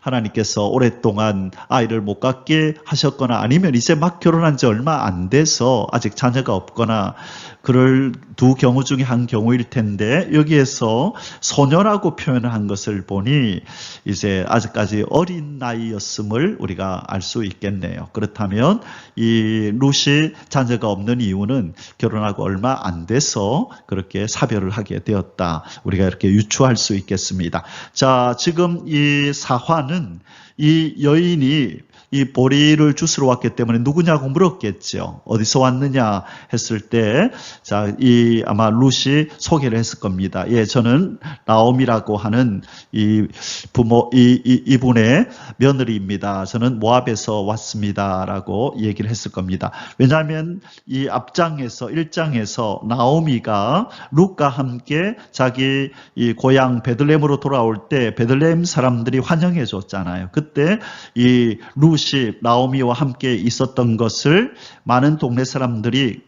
하나님께서 오랫동안 아이를 못 갖게 하셨거나 아니면 이제 막 결혼한 지 얼마 안 돼서 아직 자녀가 없거나 그럴 두 경우 중에 한 경우일 텐데, 여기에서 소녀라고 표현한 것을 보니 이제 아직까지 어린 나이였음을 우리가 알 수 있겠네요. 그렇다면 이 룻이 자녀가 없는 이유는 결혼하고 얼마 안 돼서 그렇게 사별을 하게 되었다, 우리가 이렇게 유추할 수 있겠습니다. 자, 지금 이 사화는 이 여인이 이 보리를 주스러 왔기 때문에 누구냐고 물었겠죠. 어디서 왔느냐 했을 때, 자, 이 아마 룻이 소개를 했을 겁니다. 예, 저는 나오미라고 하는 이 부모, 이분의 며느리입니다. 저는 모압에서 왔습니다라고 얘기를 했을 겁니다. 왜냐하면 이 앞장에서 1장에서 나오미가 룻과 함께 자기 이 고향 베들레헴으로 돌아올 때 베들레헴 사람들이 환영해 줬잖아요. 그때 이 룻이 나오미와 함께 있었던 것을 많은 동네 사람들이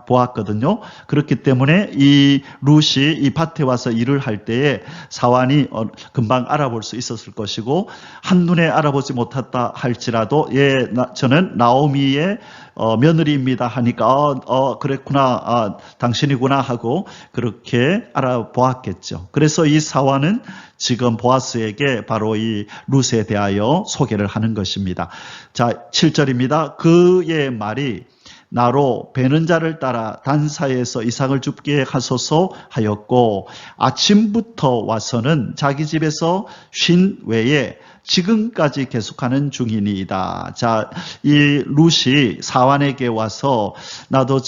보았거든요. 그렇기 때문에 이 룻이 이 밭에 와서 일을 할 때에 사환이 금방 알아볼 수 있었을 것이고, 한눈에 알아보지 못했다 할지라도 예, 저는 나오미의 며느리입니다 하니까 그랬구나, 당신이구나 하고 그렇게 알아보았겠죠. 그래서 이 사환은 지금 보아스에게 바로 이 룻에 대하여 소개를 하는 것입니다. 자, 7절입니다. 그의 말이 나로 베는 자를 따라 단사에서 이삭을 줍게 하소서 하였고 아침부터 와서는 자기 집에서 쉰 외에 지금까지 계속하는 중이니이다. 자, 이 룻이 사환에게 와서 나도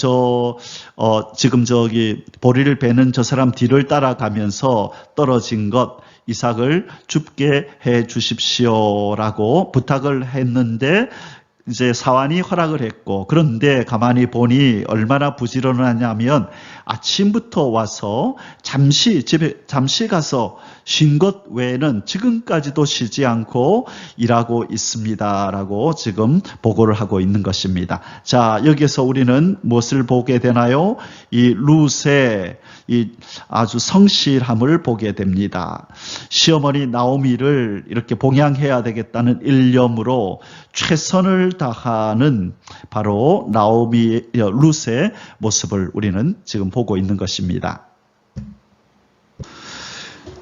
지금 저기 보리를 베는 저 사람 뒤를 따라가면서 떨어진 것 이삭을 줍게 해 주십시오라고 부탁을 했는데, 이제 사환이 허락을 했고, 그런데 가만히 보니 얼마나 부지런하냐면 아침부터 와서 집에 잠시 가서 쉰 것 외에는 지금까지도 쉬지 않고 일하고 있습니다라고 지금 보고를 하고 있는 것입니다. 자, 여기에서 우리는 무엇을 보게 되나요? 이 룻의 이 아주 성실함을 보게 됩니다. 시어머니 나오미를 이렇게 봉양해야 되겠다는 일념으로 최선을 다하는 바로 룻의 모습을 우리는 지금 보고 있는 것입니다.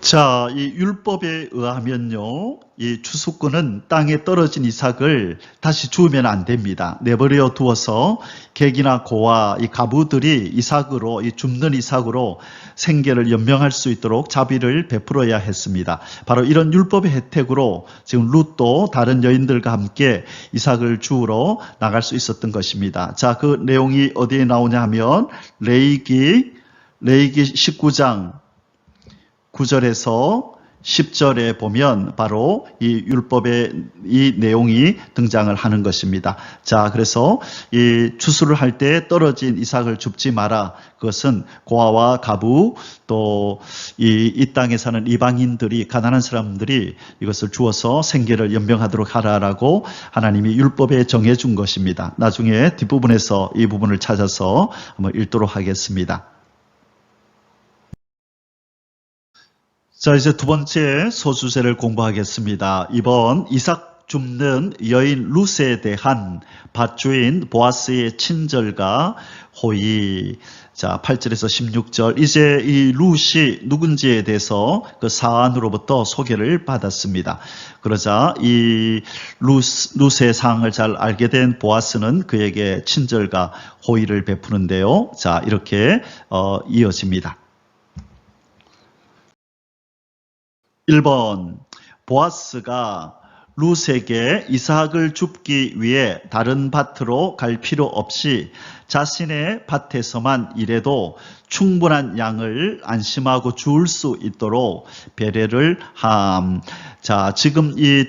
자, 이 율법에 의하면요, 이 추수꾼은 땅에 떨어진 이삭을 다시 주우면 안 됩니다. 내버려 두어서 객이나 고와 이 가부들이 이삭으로, 이 줍는 이삭으로 생계를 연명할 수 있도록 자비를 베풀어야 했습니다. 바로 이런 율법의 혜택으로 지금 룻도 다른 여인들과 함께 이삭을 주우러 나갈 수 있었던 것입니다. 자, 그 내용이 어디에 나오냐 하면 레위기 19장 9절에서 10절에 보면 바로 이 율법의 이 내용이 등장을 하는 것입니다. 자, 그래서 이 추수를 할 때 떨어진 이삭을 줍지 마라. 그것은 고아와 가부 또 이 땅에 사는 이방인들이, 가난한 사람들이 이것을 주어서 생계를 연명하도록 하라라고 하나님이 율법에 정해준 것입니다. 나중에 뒷부분에서 이 부분을 찾아서 한번 읽도록 하겠습니다. 자, 이제 두 번째 소주제를 공부하겠습니다. 이번 이삭 줍는 여인 룻에 대한 밭주인 보아스의 친절과 호의. 자, 8절에서 16절. 이제 이 룻이 누군지에 대해서 그 사안으로부터 소개를 받았습니다. 그러자 이 룻의 상황을 잘 알게 된 보아스는 그에게 친절과 호의를 베푸는데요. 자, 이렇게 이어집니다. 1번, 보아스가 룻에게 이삭을 줍기 위해 다른 밭으로 갈 필요 없이 자신의 밭에서만 일해도 충분한 양을 안심하고 주울 수 있도록 배려를 함. 자, 지금 이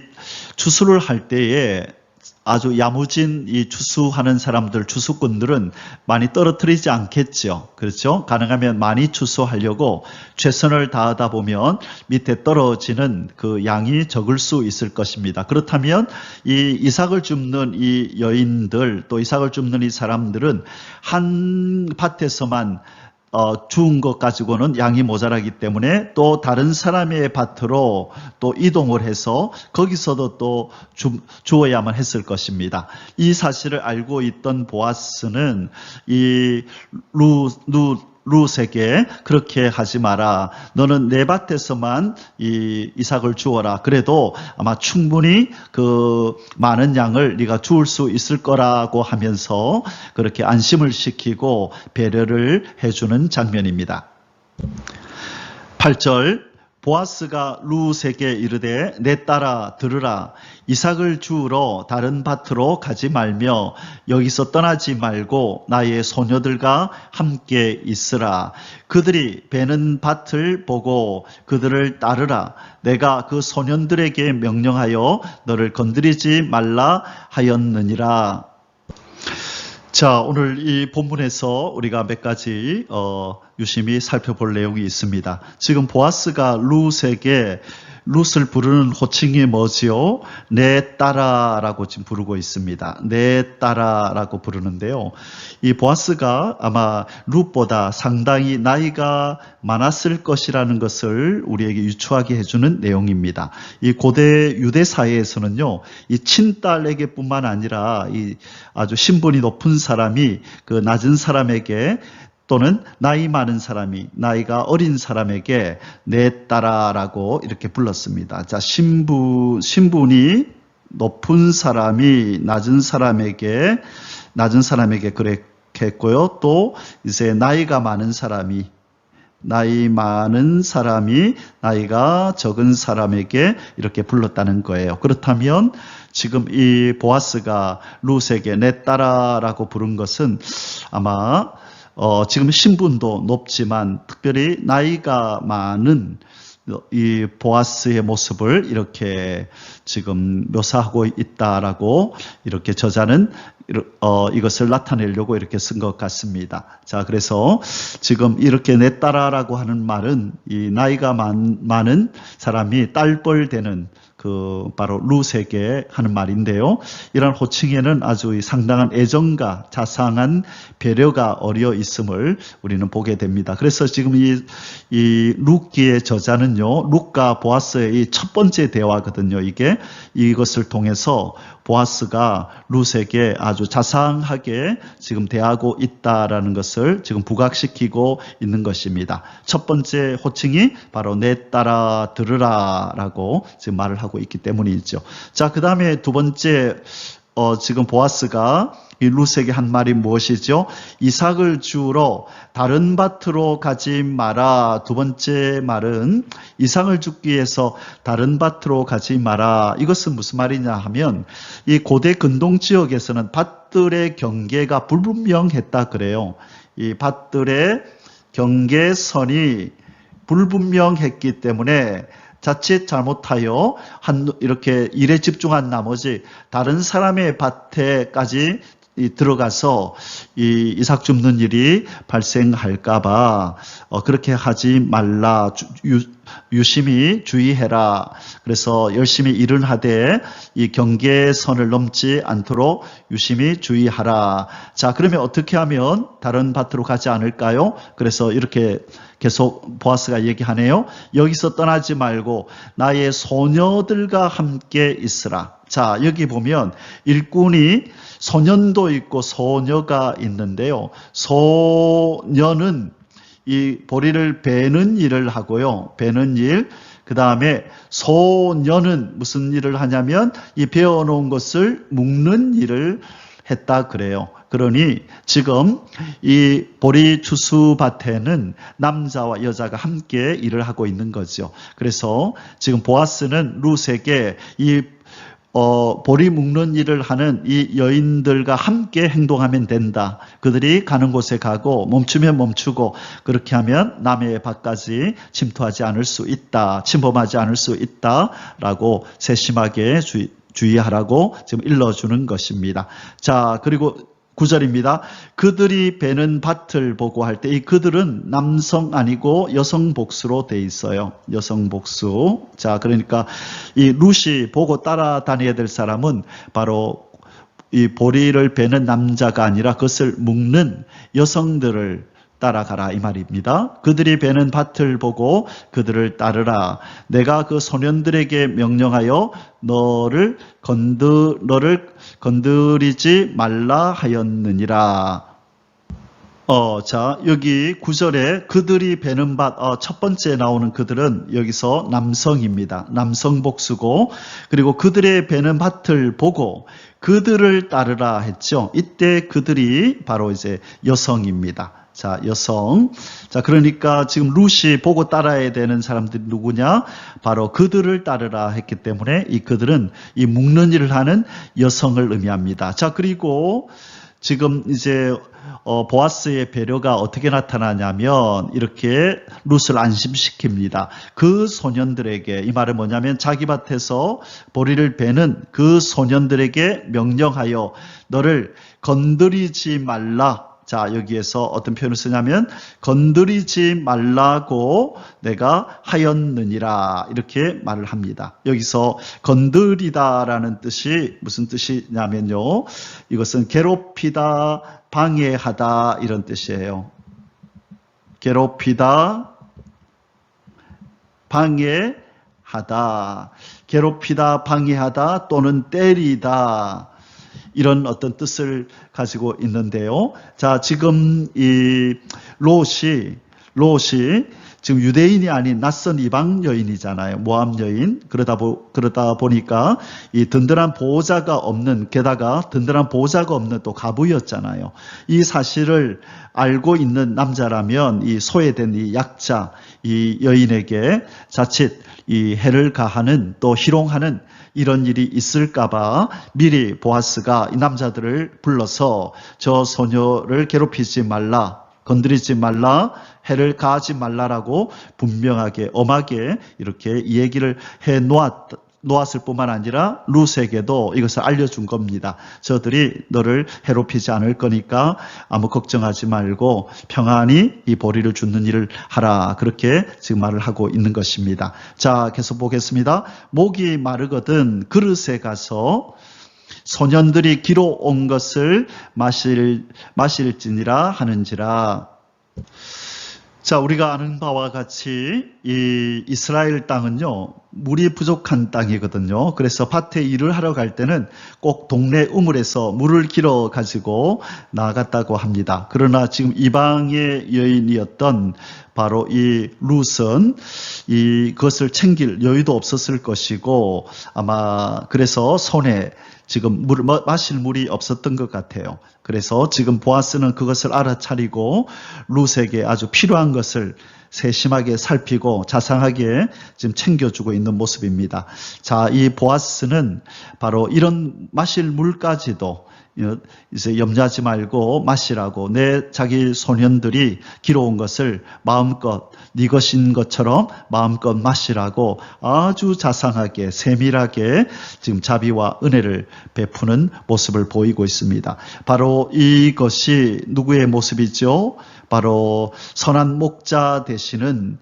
추수를 할 때에 아주 야무진 이 추수하는 사람들, 추수꾼들은 많이 떨어뜨리지 않겠죠. 그렇죠? 가능하면 많이 추수하려고 최선을 다하다 보면 밑에 떨어지는 그 양이 적을 수 있을 것입니다. 그렇다면 이 이삭을 줍는 이 여인들, 또 이삭을 줍는 이 사람들은 한 밭에서만 주운 것 가지고는 양이 모자라기 때문에 또 다른 사람의 밭으로 또 이동을 해서 거기서도 또 주어야만 했을 것입니다. 이 사실을 알고 있던 보아스는 이 룻에게 그렇게 하지 마라. 너는 내 밭에서만 이 이삭을 주어라. 그래도 아마 충분히 그 많은 양을 네가 주울 수 있을 거라고 하면서 그렇게 안심을 시키고 배려를 해주는 장면입니다. 8절 보아스가 룻에게 이르되 내 딸아 들으라. 이삭을 주우러 다른 밭으로 가지 말며 여기서 떠나지 말고 나의 소녀들과 함께 있으라. 그들이 베는 밭을 보고 그들을 따르라. 내가 그 소년들에게 명령하여 너를 건드리지 말라 하였느니라. 자, 오늘 이 본문에서 우리가 몇 가지 유심히 살펴볼 내용이 있습니다. 지금 보아스가 룻에게 룻을 부르는 호칭이 뭐지요? 내 딸아라고 지금 부르고 있습니다. 내 딸아라고 부르는데요. 이 보아스가 아마 룻보다 상당히 나이가 많았을 것이라는 것을 우리에게 유추하게 해주는 내용입니다. 이 고대 유대 사회에서는요, 이 친딸에게뿐만 아니라 이 아주 신분이 높은 사람이 그 낮은 사람에게 또는 나이 많은 사람이 나이가 어린 사람에게 내 딸아라고 이렇게 불렀습니다. 자, 신분이 높은 사람이 낮은 사람에게 그렇게 했고요. 또 이제 나이가 많은 사람이 나이가 적은 사람에게 이렇게 불렀다는 거예요. 그렇다면 지금 이 보아스가 룻에게 내 딸아라고 부른 것은 아마 지금 신분도 높지만 특별히 나이가 많은 이 보아스의 모습을 이렇게 지금 묘사하고 있다라고 이렇게 저자는 이것을 나타내려고 이렇게 쓴 것 같습니다. 자, 그래서 지금 이렇게 내 딸아라고 하는 말은 이 나이가 많은 사람이 딸뻘 되는 그 바로 룻에게 하는 말인데요. 이런 호칭에는 아주 상당한 애정과 자상한 배려가 어려 있음을 우리는 보게 됩니다. 그래서 지금 이 룻기의 저자는요, 룻과 보아스의 이 첫 번째 대화거든요. 이것을 통해서 보아스가 룻에게 아주 자상하게 지금 대하고 있다라는 것을 지금 부각시키고 있는 것입니다. 첫 번째 호칭이 바로 내 딸아 들으라라고 지금 말을 하고 있기 때문이죠. 자, 그 다음에 두 번째 지금 보아스가 이 룻에게 한 말이 무엇이죠? 이삭을 주우러 다른 밭으로 가지 마라. 두 번째 말은 이삭을 줍기 위해서 다른 밭으로 가지 마라. 이것은 무슨 말이냐 하면 이 고대 근동 지역에서는 밭들의 경계가 불분명했다 그래요. 이 밭들의 경계선이 불분명했기 때문에 자칫 잘못하여 이렇게 일에 집중한 나머지 다른 사람의 밭에까지 들어가서 이 이삭 줍는 일이 발생할까봐 그렇게 하지 말라. 유심히 주의해라. 그래서 열심히 일을 하되 이 경계선을 넘지 않도록 유심히 주의하라. 자, 그러면 어떻게 하면 다른 밭으로 가지 않을까요? 그래서 이렇게 계속 보아스가 얘기하네요. 여기서 떠나지 말고 나의 소녀들과 함께 있으라. 자, 여기 보면 일꾼이 소년도 있고 소녀가 있는데요. 소녀는 이 보리를 베는 일을 하고요. 베는 일. 그 다음에 소녀는 무슨 일을 하냐면 이 베어놓은 것을 묶는 일을 했다 그래요. 그러니 지금 이 보리 추수밭에는 남자와 여자가 함께 일을 하고 있는 거죠. 그래서 지금 보아스는 룻에게 이 보리 묶는 일을 하는 이 여인들과 함께 행동하면 된다. 그들이 가는 곳에 가고 멈추면 멈추고 그렇게 하면 남의 밭까지 침범하지 않을 수 있다라고 세심하게 주의하라고 지금 일러주는 것입니다. 자, 그리고 9절입니다. 그들이 베는 밭을 보고 할 때 이 그들은 남성 아니고 여성 복수로 돼 있어요. 여성 복수. 자, 그러니까 이 룻이 보고 따라다녀야 될 사람은 바로 이 보리를 베는 남자가 아니라 그것을 묶는 여성들을 따라가라 이 말입니다. 그들이 베는 밭을 보고 그들을 따르라. 내가 그 소년들에게 명령하여 너를 건드리지 말라 하였느니라. 자, 여기 9절에 그들이 베는 밭, 첫 번째 나오는 그들은 여기서 남성입니다. 남성 복수고, 그리고 그들의 베는 밭을 보고 그들을 따르라 했죠. 이때 그들이 바로 이제 여성입니다. 자, 여성. 자, 그러니까 지금 룻이 보고 따라야 되는 사람들이 누구냐? 바로 그들을 따르라 했기 때문에 이 그들은 이 묶는 일을 하는 여성을 의미합니다. 자, 그리고 지금 이제 보아스의 배려가 어떻게 나타나냐면 이렇게 룻을 안심시킵니다. 그 소년들에게, 이 말은 뭐냐면 자기 밭에서 보리를 베는 그 소년들에게 명령하여 너를 건드리지 말라. 자, 여기에서 어떤 표현을 쓰냐면 건드리지 말라고 내가 하였느니라 이렇게 말을 합니다. 여기서 건드리다라는 뜻이 무슨 뜻이냐면요. 이것은 괴롭히다, 방해하다 이런 뜻이에요. 괴롭히다, 방해하다, 괴롭히다, 방해하다 또는 때리다 이런 어떤 뜻을 가지고 있는데요. 자, 지금 이 롯이 지금 유대인이 아닌 낯선 이방 여인이잖아요. 모압 여인. 그러다 보니까 이 든든한 보호자가 없는, 게다가 든든한 보호자가 없는 또 가부였잖아요. 이 사실을 알고 있는 남자라면 이 소외된 이 약자, 이 여인에게 자칫 이 해를 가하는 또 희롱하는 이런 일이 있을까봐 미리 보아스가 이 남자들을 불러서 저 소녀를 괴롭히지 말라, 건드리지 말라, 해를 가하지 말라라고 분명하게 엄하게 이렇게 이 얘기를 해 놓았을 뿐만 아니라 룻에게도 이것을 알려준 겁니다. 저들이 너를 해롭히지 않을 거니까 아무 걱정하지 말고 평안히 이 보리를 줍는 일을 하라. 그렇게 지금 말을 하고 있는 것입니다. 자, 계속 보겠습니다. 목이 마르거든 그릇에 가서 소년들이 기로 온 것을 마실지니라 하는지라. 자, 우리가 아는 바와 같이 이 이스라엘 땅은요, 물이 부족한 땅이거든요. 그래서 밭에 일을 하러 갈 때는 꼭 동네 우물에서 물을 길어 가지고 나갔다고 합니다. 그러나 지금 이방의 여인이었던 바로 이 룻은 그것을 챙길 여유도 없었을 것이고 아마 그래서 손에 지금 마실 물이 없었던 것 같아요. 그래서 지금 보아스는 그것을 알아차리고 룻에게 아주 필요한 것을 세심하게 살피고 자상하게 지금 챙겨주고 있는 모습입니다. 자, 이 보아스는 바로 이런 마실 물까지도 이제 염려하지 말고 마시라고, 내 자기 소년들이 길어온 것을 마음껏 네 것인 것처럼 마음껏 마시라고 아주 자상하게 세밀하게 지금 자비와 은혜를 베푸는 모습을 보이고 있습니다. 바로 이것이 누구의 모습이죠? 바로 선한 목자가 되시는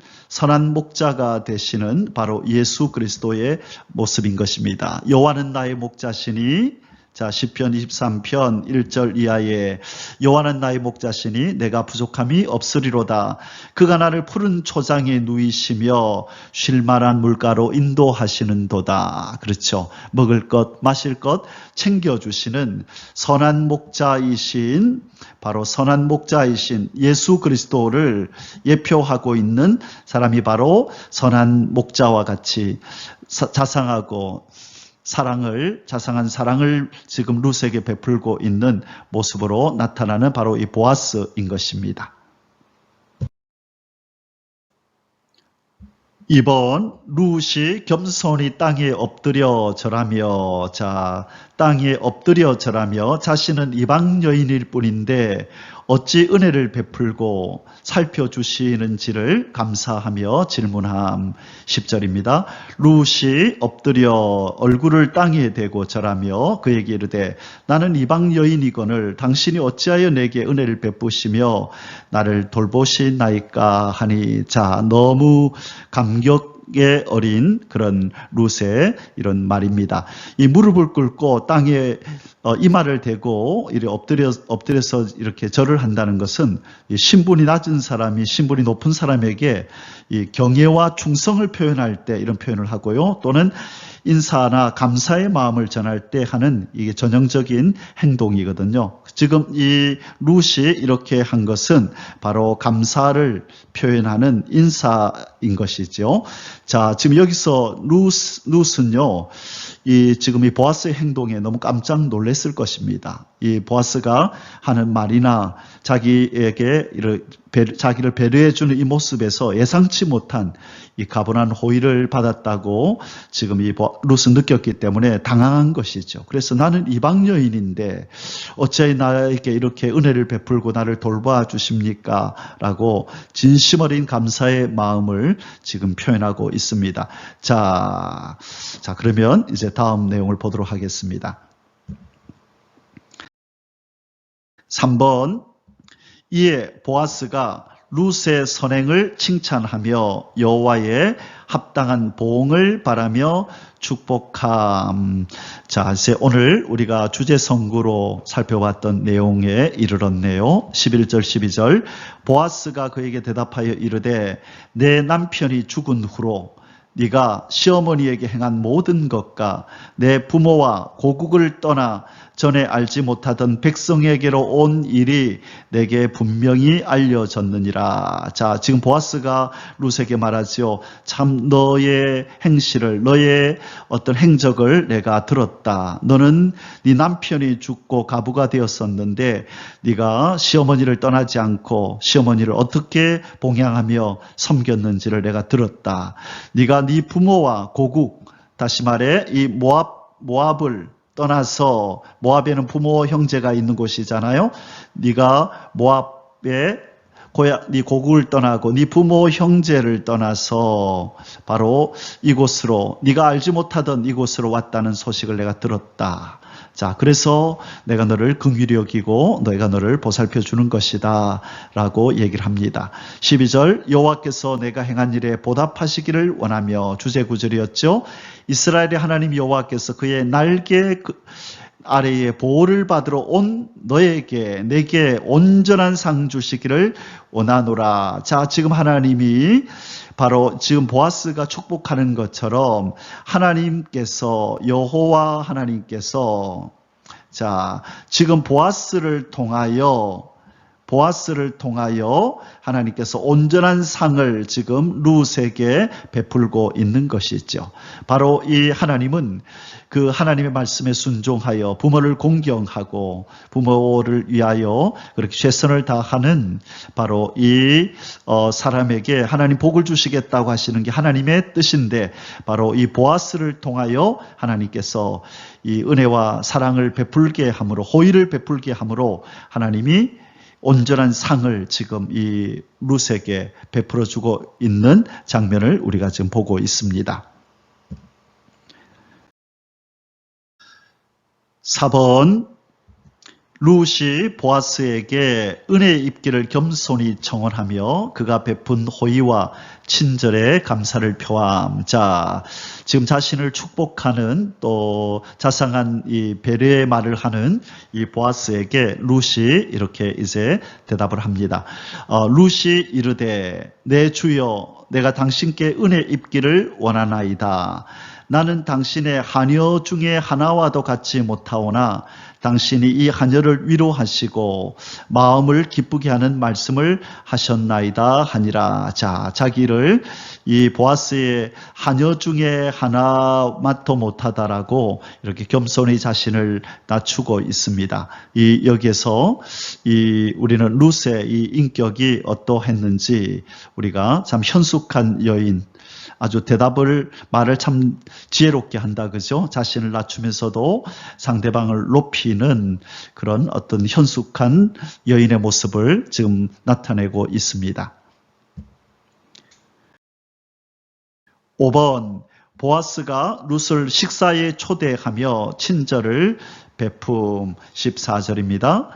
바로 예수 그리스도의 모습인 것입니다. 여호와는 나의 목자시니, 자, 시편 23편 1절 이하에 여호와는 나의 목자시니 내가 부족함이 없으리로다. 그가 나를 푸른 초장에 누이시며 쉴 만한 물가로 인도하시는도다. 그렇죠. 먹을 것 마실 것 챙겨주시는 선한 목자이신, 바로 선한 목자이신 예수 그리스도를 예표하고 있는 사람이 바로 선한 목자와 같이 자상하고 자상한 사랑을 지금 룻에게 베풀고 있는 모습으로 나타나는 바로 이 보아스인 것입니다. 이번 룻이 겸손히 땅에 엎드려 절하며, 자, 땅에 엎드려 절하며 자신은 이방 여인일 뿐인데 어찌 은혜를 베풀고 살펴주시는지를 감사하며 질문함. 10절입니다. 룻이 엎드려 얼굴을 땅에 대고 절하며 그에게 이르되 나는 이방 여인이거늘 당신이 어찌하여 내게 은혜를 베푸시며 나를 돌보시나이까 하니. 자, 너무 감격에 어린 그런 룻의 이런 말입니다. 이 무릎을 꿇고 땅에 이마를 대고 이렇게 엎드려서 이렇게 절을 한다는 것은 신분이 낮은 사람이 신분이 높은 사람에게 이 경애와 충성을 표현할 때 이런 표현을 하고요. 또는 인사나 감사의 마음을 전할 때 하는 이게 전형적인 행동이거든요. 지금 이 룻이 이렇게 한 것은 바로 감사를 표현하는 인사인 것이죠. 자, 지금 여기서 룻은요, 지금 이 보아스의 행동에 너무 깜짝 놀랐을 것입니다. 이 보아스가 하는 말이나 자기를 배려해주는 이 모습에서 예상치 못한 이 가분한 호의를 받았다고 지금 이 룻은 느꼈기 때문에 당황한 것이죠. 그래서 나는 이방 여인인데 어찌 나에게 이렇게 은혜를 베풀고 나를 돌봐 주십니까? 라고 진심 어린 감사의 마음을 지금 표현하고 있습니다. 자, 그러면 이제 다음 내용을 보도록 하겠습니다. 3번, 이에 보아스가 룻의 선행을 칭찬하며 여호와의 합당한 보응을 바라며 축복함. 자, 이제 오늘 우리가 주제 선구로 살펴봤던 내용에 이르렀네요. 11절 12절. 보아스가 그에게 대답하여 이르되 내 남편이 죽은 후로 네가 시어머니에게 행한 모든 것과 내 부모와 고국을 떠나 전에 알지 못하던 백성에게로 온 일이 내게 분명히 알려졌느니라. 자, 지금 보아스가 룻에게 말하지요. 참 너의 행실을, 너의 어떤 행적을 내가 들었다. 너는 네 남편이 죽고 가부가 되었었는데 네가 시어머니를 떠나지 않고 시어머니를 어떻게 봉양하며 섬겼는지를 내가 들었다. 네가 네 부모와 고국, 다시 말해 이 모압을 떠나서, 모압에는 부모 형제가 있는 곳이잖아요. 네가 모압에 네 고국을 떠나고 네 부모 형제를 떠나서 바로 이곳으로, 네가 알지 못하던 이곳으로 왔다는 소식을 내가 들었다. 자, 그래서 내가 너를 긍휼히 여기고 너희가 너를 보살펴 주는 것이다 라고 얘기를 합니다. 12절, 여호와께서 내가 행한 일에 보답하시기를 원하며, 주제 구절이었죠. 이스라엘의 하나님 여호와께서 그의 날개 아래에 보호를 받으러 온 너에게, 내게 온전한 상 주시기를 원하노라. 자, 지금 하나님이 바로 지금 보아스가 축복하는 것처럼 하나님께서, 여호와 하나님께서, 자, 지금 보아스를 통하여 하나님께서 온전한 상을 지금 룻에게 베풀고 있는 것이죠. 바로 이 하나님은 그 하나님의 말씀에 순종하여 부모를 공경하고 부모를 위하여 그렇게 최선을 다하는 바로 이 사람에게 하나님 복을 주시겠다고 하시는 게 하나님의 뜻인데, 바로 이 보아스를 통하여 하나님께서 이 은혜와 사랑을 베풀게 함으로, 호의를 베풀게 함으로 하나님이 온전한 상을 지금 이 룻에게 베풀어 주고 있는 장면을 우리가 지금 보고 있습니다. 4번, 룻이 보아스에게 은혜 입기를 겸손히 청원하며 그가 베푼 호의와 친절에 감사를 표함. 자, 지금 자신을 축복하는 또 자상한 이 배려의 말을 하는 이 보아스에게 룻이 이렇게 이제 대답을 합니다. 룻이 이르되 내 주여, 내가 당신께 은혜 입기를 원하나이다. 나는 당신의 하녀 중에 하나와도 같지 못하오나 당신이 이 하녀를 위로하시고 마음을 기쁘게 하는 말씀을 하셨나이다 하니라. 자, 자기를 이 보아스의 하녀 중에 하나마도 못하다라고 이렇게 겸손히 자신을 낮추고 있습니다. 여기에서 우리는 룻의 이 인격이 어떠했는지 우리가 참 현숙한 여인, 아주 말을 참 지혜롭게 한다, 그죠? 자신을 낮추면서도 상대방을 높이는 그런 어떤 현숙한 여인의 모습을 지금 나타내고 있습니다. 5번, 보아스가 룻을 식사에 초대하며 친절을 베품. 14절입니다.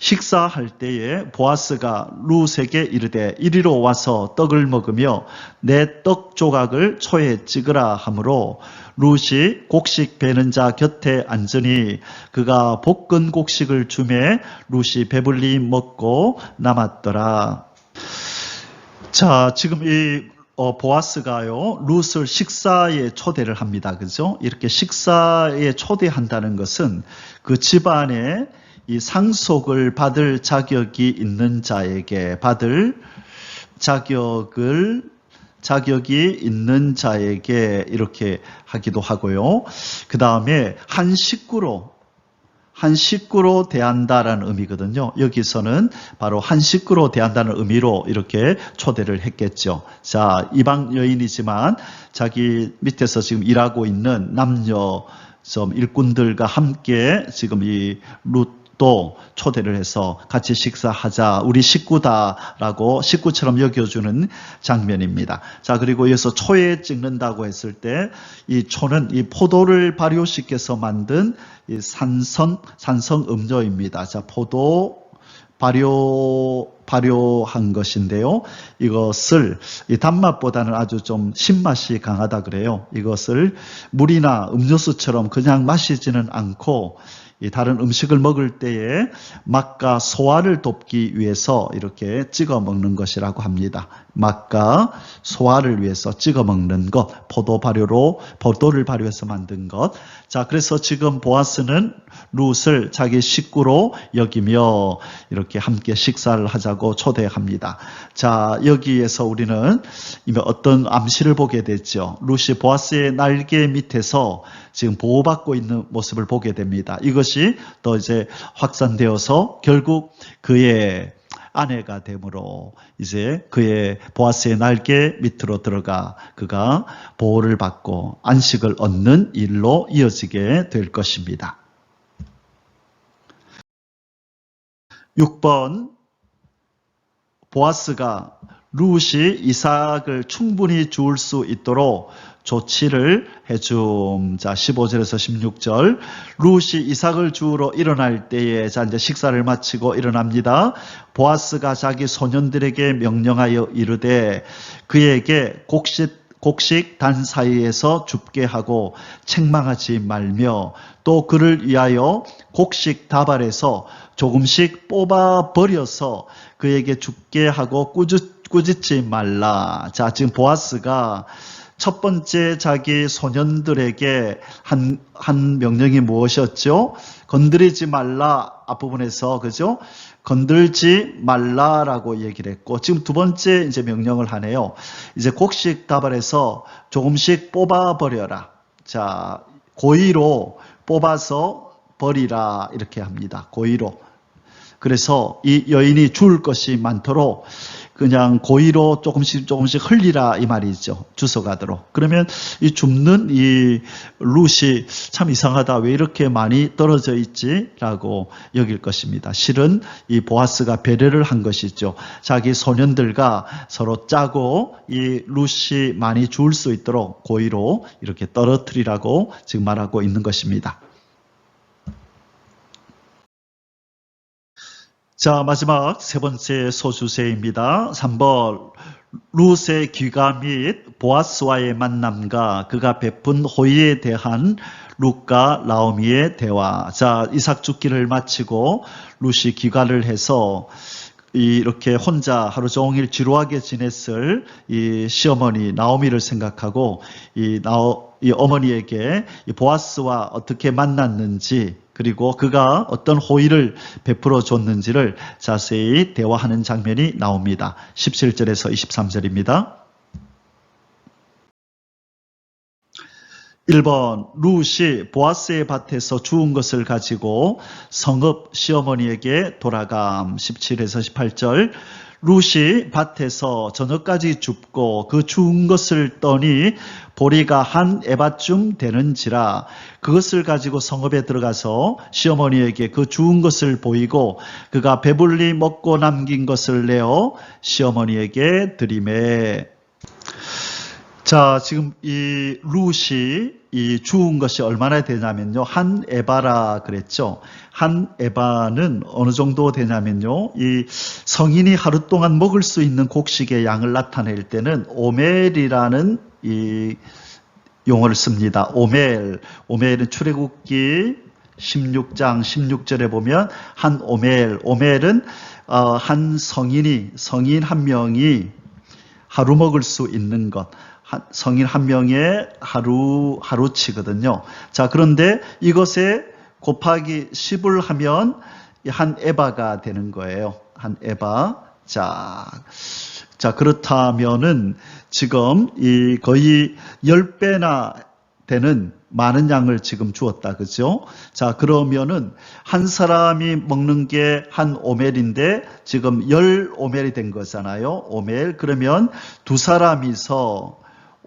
식사할 때에 보아스가 룻에게 이르되 이리로 와서 떡을 먹으며 내 떡 조각을 초에 찍으라 하므로 룻이 곡식 베는 자 곁에 앉으니 그가 볶은 곡식을 주매 룻이 배불리 먹고 남았더라. 자, 지금 보아스가요, 룻을 식사에 초대를 합니다. 그죠? 이렇게 식사에 초대한다는 것은 그 집안에 이 상속을 받을 자격이 있는 자에게 자격이 있는 자에게 이렇게 하기도 하고요. 그 다음에 한 식구로 대한다라는 의미거든요. 여기서는 바로 한 식구로 대한다는 의미로 이렇게 초대를 했겠죠. 자, 이방 여인이지만 자기 밑에서 지금 일하고 있는 남녀 일꾼들과 함께 지금 이 룻도 초대를 해서 같이 식사하자, 우리 식구다라고 식구처럼 여겨주는 장면입니다. 자, 그리고 여기서 초에 찍는다고 했을 때 이 초는 이 포도를 발효시켜서 만든 이 산성 음료입니다. 자, 포도 발효한 것인데요. 이것을 이 단맛보다는 아주 좀 신맛이 강하다 그래요. 이것을 물이나 음료수처럼 그냥 마시지는 않고 이 다른 음식을 먹을 때에 맛과 소화를 돕기 위해서 이렇게 찍어 먹는 것이라고 합니다. 맛과 소화를 위해서 찍어 먹는 것, 포도를 발효해서 만든 것. 자, 그래서 지금 보아스는 룻을 자기 식구로 여기며 이렇게 함께 식사를 하자고 초대합니다. 자, 여기에서 우리는 이미 어떤 암시를 보게 됐죠. 룻이 보아스의 날개 밑에서 지금 보호받고 있는 모습을 보게 됩니다. 이것이 또 이제 확산되어서 결국 그의 아내가 되므로 이제 그의 보아스의 날개 밑으로 들어가 그가 보호를 받고 안식을 얻는 일로 이어지게 될 것입니다. 6번, 보아스가 룻이 이삭을 충분히 주울 수 있도록 조치를 해줌. 자, 15절에서 16절. 룻이 이삭을 주우러 일어날 때에, 자, 이제 식사를 마치고 일어납니다. 보아스가 자기 소년들에게 명령하여 이르되 그에게 곡식 단 사이에서 줍게 하고 책망하지 말며 또 그를 위하여 곡식 다발에서 조금씩 뽑아 버려서 그에게 줍게 하고 꾸짖지 말라. 자, 지금 보아스가 첫 번째 자기 소년들에게 한 명령이 무엇이었죠? 건드리지 말라 앞부분에서, 그죠? 건들지 말라라고 얘기를 했고, 지금 두 번째 이제 명령을 하네요. 이제 곡식 다발에서 조금씩 뽑아버려라. 자, 고의로 뽑아서 버리라. 이렇게 합니다. 고의로. 그래서 이 여인이 줄 것이 많도록 그냥 고의로 조금씩 흘리라 이 말이죠. 주워가도록. 그러면 이 줍는 이 룻이 참 이상하다. 왜 이렇게 많이 떨어져 있지? 라고 여길 것입니다. 실은 이 보아스가 배려를 한 것이죠. 자기 소년들과 서로 짜고 이 룻이 많이 주울 수 있도록 고의로 이렇게 떨어뜨리라고 지금 말하고 있는 것입니다. 자, 마지막 세 번째 소주제입니다. 3번, 룻의 귀가 및 보아스와의 만남과 그가 베푼 호의에 대한 룻과 나오미의 대화. 자, 이삭 죽기를 마치고 룻이 귀가를 해서 이렇게 혼자 하루 종일 지루하게 지냈을 이 시어머니 나오미를 생각하고 이 어머니에게 이 보아스와 어떻게 만났는지, 그리고 그가 어떤 호의를 베풀어 줬는지를 자세히 대화하는 장면이 나옵니다. 17절에서 23절입니다. 1번 룻이 보아스의 밭에서 주운 것을 가지고 성읍 시어머니에게 돌아감. 17에서 18절 룻이 밭에서 저녁까지 줍고 그 주운 것을 떠니 보리가 한 에바쯤 되는지라 그것을 가지고 성읍에 들어가서 시어머니에게 그 주운 것을 보이고 그가 배불리 먹고 남긴 것을 내어 시어머니에게 드리매. 자, 지금 이 룻이 이 주운 것이 얼마나 되냐면요. 한 에바라 그랬죠. 한 에바는 어느 정도 되냐면요. 이 성인이 하루 동안 먹을 수 있는 곡식의 양을 나타낼 때는 오멜이라는 이 용어를 씁니다. 오멜. 오멜은 출애굽기 16장 16절에 보면 한 오멜. 오멜은 한 성인 한 명이 하루 먹을 수 있는 것. 성인 한 명의 하루치거든요. 자, 그런데 이것에 곱하기 10을 하면 한 에바가 되는 거예요. 한 에바. 자, 그렇다면은 지금 이 거의 10배나 되는 많은 양을 지금 주었다. 그죠? 자, 그러면은 한 사람이 먹는 게 한 오멜인데 지금 10오멜이 된 거잖아요. 오멜. 그러면 두 사람이서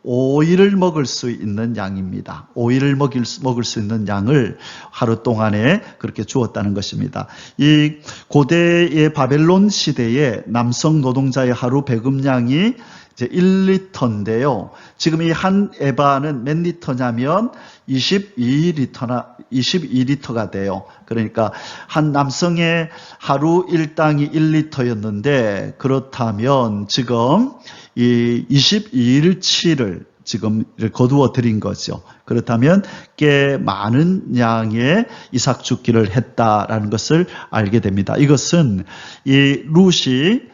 5일을 먹을 수 있는 양입니다. 5일을 먹을 수 있는 양을 하루 동안에 그렇게 주었다는 것입니다. 이 고대의 바벨론 시대에 남성 노동자의 하루 배급량이 이제 1리터인데요. 지금 이 한 에바는 몇 리터냐면 22리터가 돼요. 그러니까 한 남성의 하루 일당이 1리터였는데 그렇다면 지금 이 22일치를 지금 거두어 드린 거죠. 그렇다면 꽤 많은 양의 이삭 죽기를 했다라는 것을 알게 됩니다. 이것은 이 룻이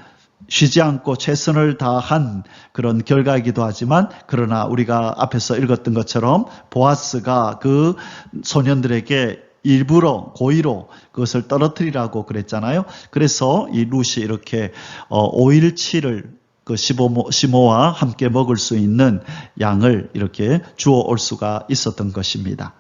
쉬지 않고 최선을 다한 그런 결과이기도 하지만 그러나 우리가 앞에서 읽었던 것처럼 보아스가 그 소년들에게 일부러 고의로 그것을 떨어뜨리라고 그랬잖아요. 그래서 이 룻이 이렇게 5일치를 그 시모와 함께 먹을 수 있는 양을 이렇게 주어 올 수가 있었던 것입니다.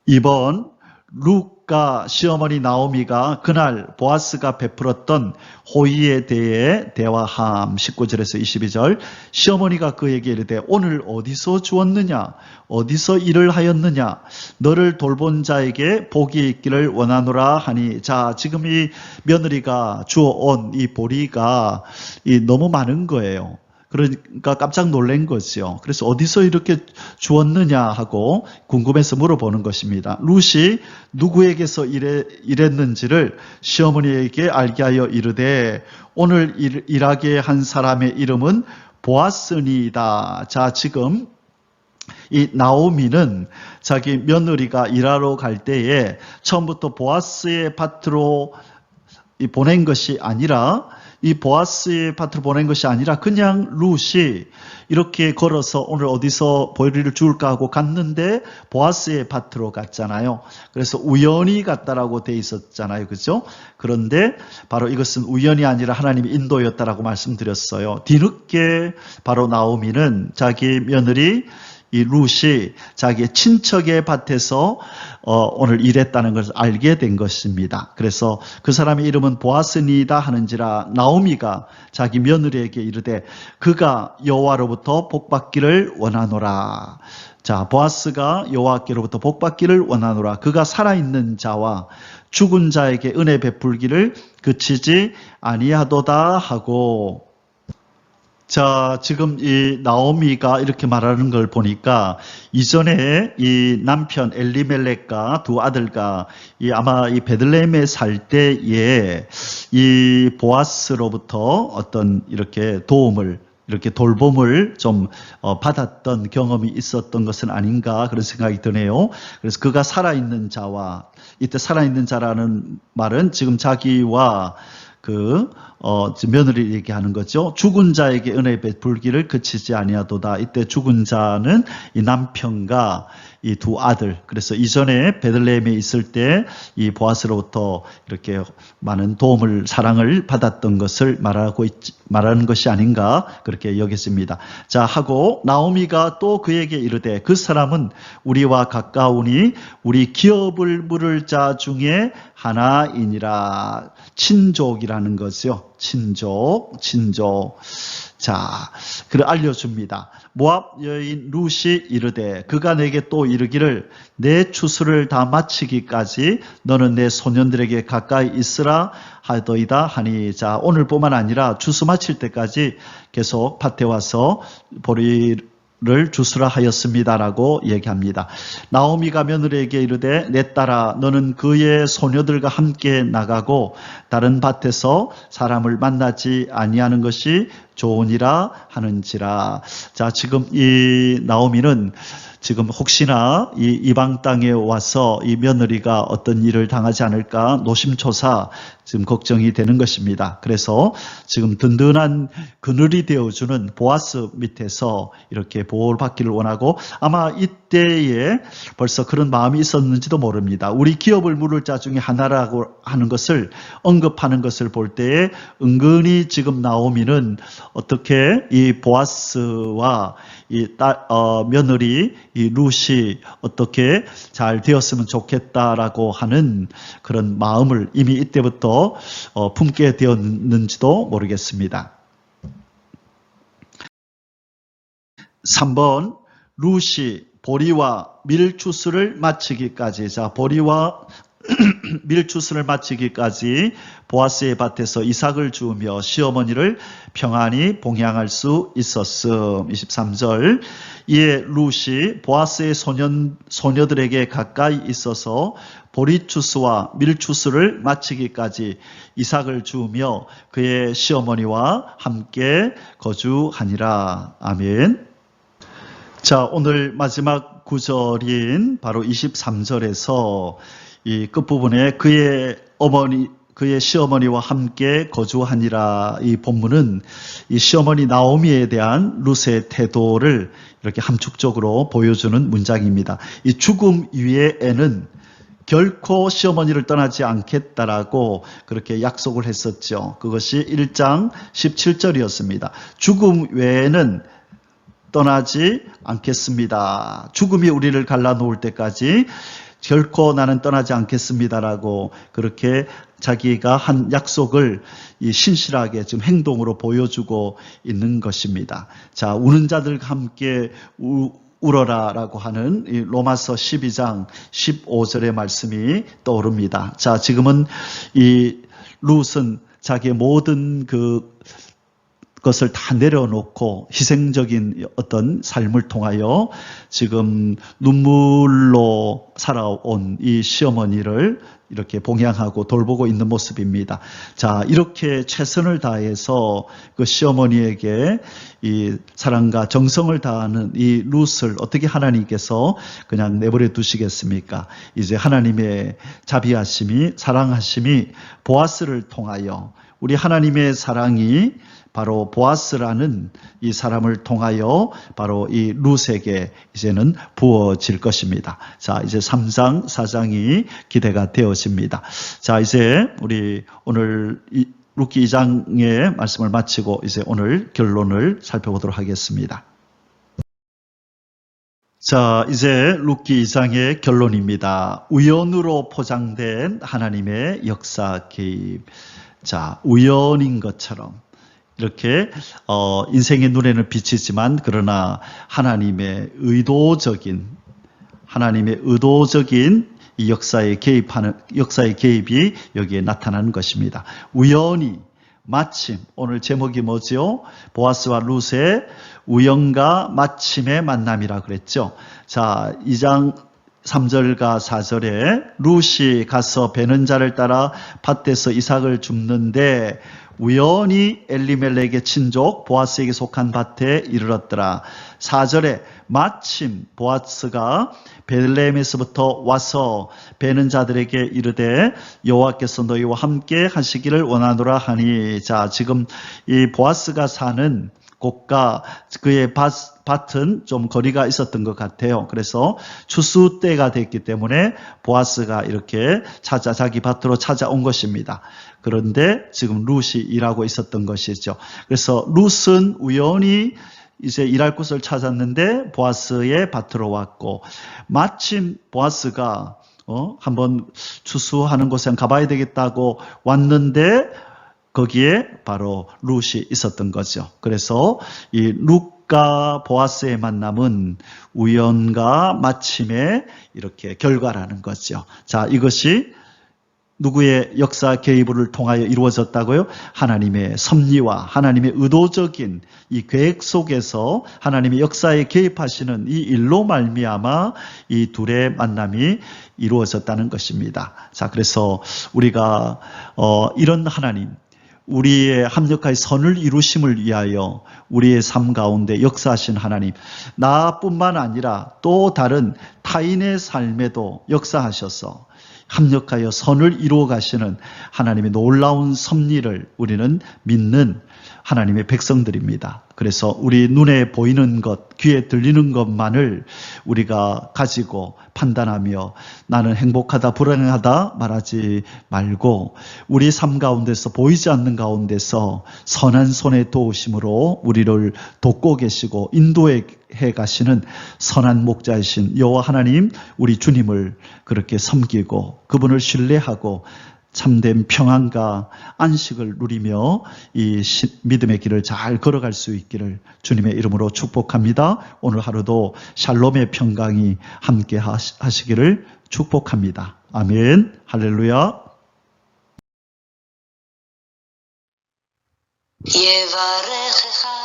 2번 룻과 시어머니 나오미가 그날 보아스가 베풀었던 호의에 대해 대화함. 19절에서 22절 시어머니가 그에게 이르되 오늘 어디서 주었느냐 어디서 일을 하였느냐 너를 돌본 자에게 복이 있기를 원하노라 하니. 자, 지금 이 며느리가 주어온 이 보리가 너무 많은 거예요. 그러니까 깜짝 놀란 거죠. 그래서 어디서 이렇게 주었느냐 하고 궁금해서 물어보는 것입니다. 룻이 누구에게서 일했는지를 시어머니에게 알게 하여 이르되 오늘 일하게 한 사람의 이름은 보아스니이다. 자, 지금 이 나오미는 자기 며느리가 일하러 갈 때에 처음부터 보아스의 밭으로 보낸 것이 아니라 이 보아스의 밭으로 보낸 것이 아니라 그냥 룻이 이렇게 걸어서 오늘 어디서 보리를 주울까 하고 갔는데 보아스의 밭으로 갔잖아요. 그래서 우연히 갔다라고 돼 있었잖아요. 그죠? 그런데 바로 이것은 우연이 아니라 하나님의 인도였다라고 말씀드렸어요. 뒤늦게 바로 나오미는 자기 며느리 이 룻이 자기의 친척의 밭에서 오늘 일했다는 것을 알게 된 것입니다. 그래서 그 사람의 이름은 보아스니다 하는지라 나오미가 자기 며느리에게 이르되 그가 여호와로부터 복받기를 원하노라. 자, 보아스가 여호와께로부터 복받기를 원하노라. 그가 살아있는 자와 죽은 자에게 은혜 베풀기를 그치지 아니하도다 하고. 자, 지금 이 나오미가 이렇게 말하는 걸 보니까 이전에 이 남편 엘리멜렉과 두 아들과 아마 이 베들레헴에 살 때에 이 보아스로부터 어떤 이렇게 도움을 이렇게 돌봄을 좀 받았던 경험이 있었던 것은 아닌가 그런 생각이 드네요. 그래서 그가 살아있는 자와 이때 살아있는 자라는 말은 지금 자기와 며느리 얘기하는 거죠. 죽은 자에게 은혜 베풀기를 그치지 아니하도다. 이때 죽은 자는 이 남편과 이 두 아들. 그래서 이전에 베들레헴에 있을 때 이 보아스로부터 이렇게 많은 도움을, 사랑을 받았던 것을 말하는 것이 아닌가 그렇게 여겼습니다. 자, 하고 나오미가 또 그에게 이르되 그 사람은 우리와 가까우니 우리 기업을 물을 자 중에 하나이니라. 친족이라는 거죠. 친족. 자, 그를 알려줍니다. 모압 여인 룻이 이르되 그가 내게 또 이르기를 내 추수를 다 마치기까지 너는 내 소년들에게 가까이 있으라 하더이다 하니. 자, 오늘뿐만 아니라 추수 마칠 때까지 계속 밭에 와서 보리를 주스라 하였습니다라고 얘기합니다. 나오미가 며느리에게 이르되 내 딸아 너는 그의 소녀들과 함께 나가고 다른 밭에서 사람을 만나지 아니하는 것이 좋으니라 하는지라. 자, 지금 이 나오미는 지금 혹시나 이 이방 땅에 와서 이 며느리가 어떤 일을 당하지 않을까 노심초사 지금 걱정이 되는 것입니다. 그래서 지금 든든한 그늘이 되어주는 보아스 밑에서 이렇게 보호를 받기를 원하고, 아마 이때에 벌써 그런 마음이 있었는지도 모릅니다. 우리 기업을 물을 자 중에 하나라고 하는 것을 언급하는 것을 볼 때에 은근히 지금 나오미는 어떻게 이 보아스와 이 며느리 이 룻이 어떻게 잘 되었으면 좋겠다라고 하는 그런 마음을 이미 이때부터 품게 되었는지도 모르겠습니다. 3번 룻이 보리와 밀추수를 마치기까지. 자, 보리와 밀추수를 마치기까지 보아스의 밭에서 이삭을 주우며 시어머니를 평안히 봉양할 수 있었음. 23절. 이에 룻이 보아스의 소녀들에게 가까이 있어서 보리추수와 밀추수를 마치기까지 이삭을 주우며 그의 시어머니와 함께 거주하니라. 아멘. 자, 오늘 마지막 구절인 바로 23절에서 이 끝부분에 그의 시어머니와 함께 거주하니라, 이 본문은 이 시어머니 나오미에 대한 룻의 태도를 이렇게 함축적으로 보여주는 문장입니다. 이 죽음 위에는 결코 시어머니를 떠나지 않겠다라고 그렇게 약속을 했었죠. 그것이 1장 17절이었습니다. 죽음 외에는 떠나지 않겠습니다. 죽음이 우리를 갈라놓을 때까지 결코 나는 떠나지 않겠습니다라고 그렇게 자기가 한 약속을 이 신실하게 지금 행동으로 보여주고 있는 것입니다. 자, 우는 자들과 함께 울어라라고 하는 이 로마서 12장 15절의 말씀이 떠오릅니다. 자, 지금은 이 룻은 자기의 모든 것을 다 내려놓고 희생적인 어떤 삶을 통하여 지금 눈물로 살아온 이 시어머니를 이렇게 봉양하고 돌보고 있는 모습입니다. 자, 이렇게 최선을 다해서 그 시어머니에게 이 사랑과 정성을 다하는 이 룻을 어떻게 하나님께서 그냥 내버려 두시겠습니까? 이제 하나님의 자비하심이, 사랑하심이 보아스를 통하여, 우리 하나님의 사랑이 바로 보아스라는 이 사람을 통하여 바로 이 룻에게 이제는 부어질 것입니다. 자, 이제 3장, 4장이 기대가 되어집니다. 자, 이제 우리 오늘 룻기 2장의 말씀을 마치고 이제 오늘 결론을 살펴보도록 하겠습니다. 자, 이제 룻기 2장의 결론입니다. 우연으로 포장된 하나님의 역사 개입. 자, 우연인 것처럼 이렇게 인생의 눈에는 비치지만 그러나 하나님의 의도적인 이 역사의 개입이 여기에 나타나는 것입니다. 우연히, 마침, 오늘 제목이 뭐죠? 보아스와 룻의 우연과 마침의 만남이라 그랬죠. 자, 2장 3절과 4절에 룻이 가서 베는 자를 따라 밭에서 이삭을 줍는데 우연히 엘리멜렉의 친족 보아스에게 속한 밭에 이르렀더라. 4절에 마침 보아스가 베들레헴에서부터 와서 베는 자들에게 이르되 여호와께서 너희와 함께 하시기를 원하노라 하니. 자, 지금 이 보아스가 사는 곳과 그의 밭은 좀 거리가 있었던 것 같아요. 그래서 추수 때가 됐기 때문에 보아스가 이렇게 자기 밭으로 찾아온 것입니다. 그런데 지금 룻이 일하고 있었던 것이죠. 그래서 룻은 우연히 이제 일할 곳을 찾았는데 보아스의 밭으로 왔고, 마침 보아스가 한번 추수하는 곳에 가봐야 되겠다고 왔는데 거기에 바로 룻이 있었던 거죠. 그래서 이 룻과 보아스의 만남은 우연과 마침의 이렇게 결과라는 거죠. 자, 이것이 누구의 역사 개입을 통하여 이루어졌다고요? 하나님의 섭리와 하나님의 의도적인 이 계획 속에서 하나님의 역사에 개입하시는 이 일로 말미암아 이 둘의 만남이 이루어졌다는 것입니다. 자, 그래서 우리가 이런 하나님, 우리의 합력하여 선을 이루심을 위하여 우리의 삶 가운데 역사하신 하나님, 나뿐만 아니라 또 다른 타인의 삶에도 역사하셔서 합력하여 선을 이루어 가시는 하나님의 놀라운 섭리를 우리는 믿는 하나님의 백성들입니다. 그래서 우리 눈에 보이는 것, 귀에 들리는 것만을 우리가 가지고 판단하며 나는 행복하다, 불행하다 말하지 말고 우리 삶 가운데서 보이지 않는 가운데서 선한 손의 도우심으로 우리를 돕고 계시고 인도해 가시는 선한 목자이신 여호와 하나님, 우리 주님을 그렇게 섬기고 그분을 신뢰하고 참된 평안과 안식을 누리며 이 믿음의 길을 잘 걸어갈 수 있기를 주님의 이름으로 축복합니다. 오늘 하루도 샬롬의 평강이 함께 하시기를 축복합니다. 아멘. 할렐루야. יברכך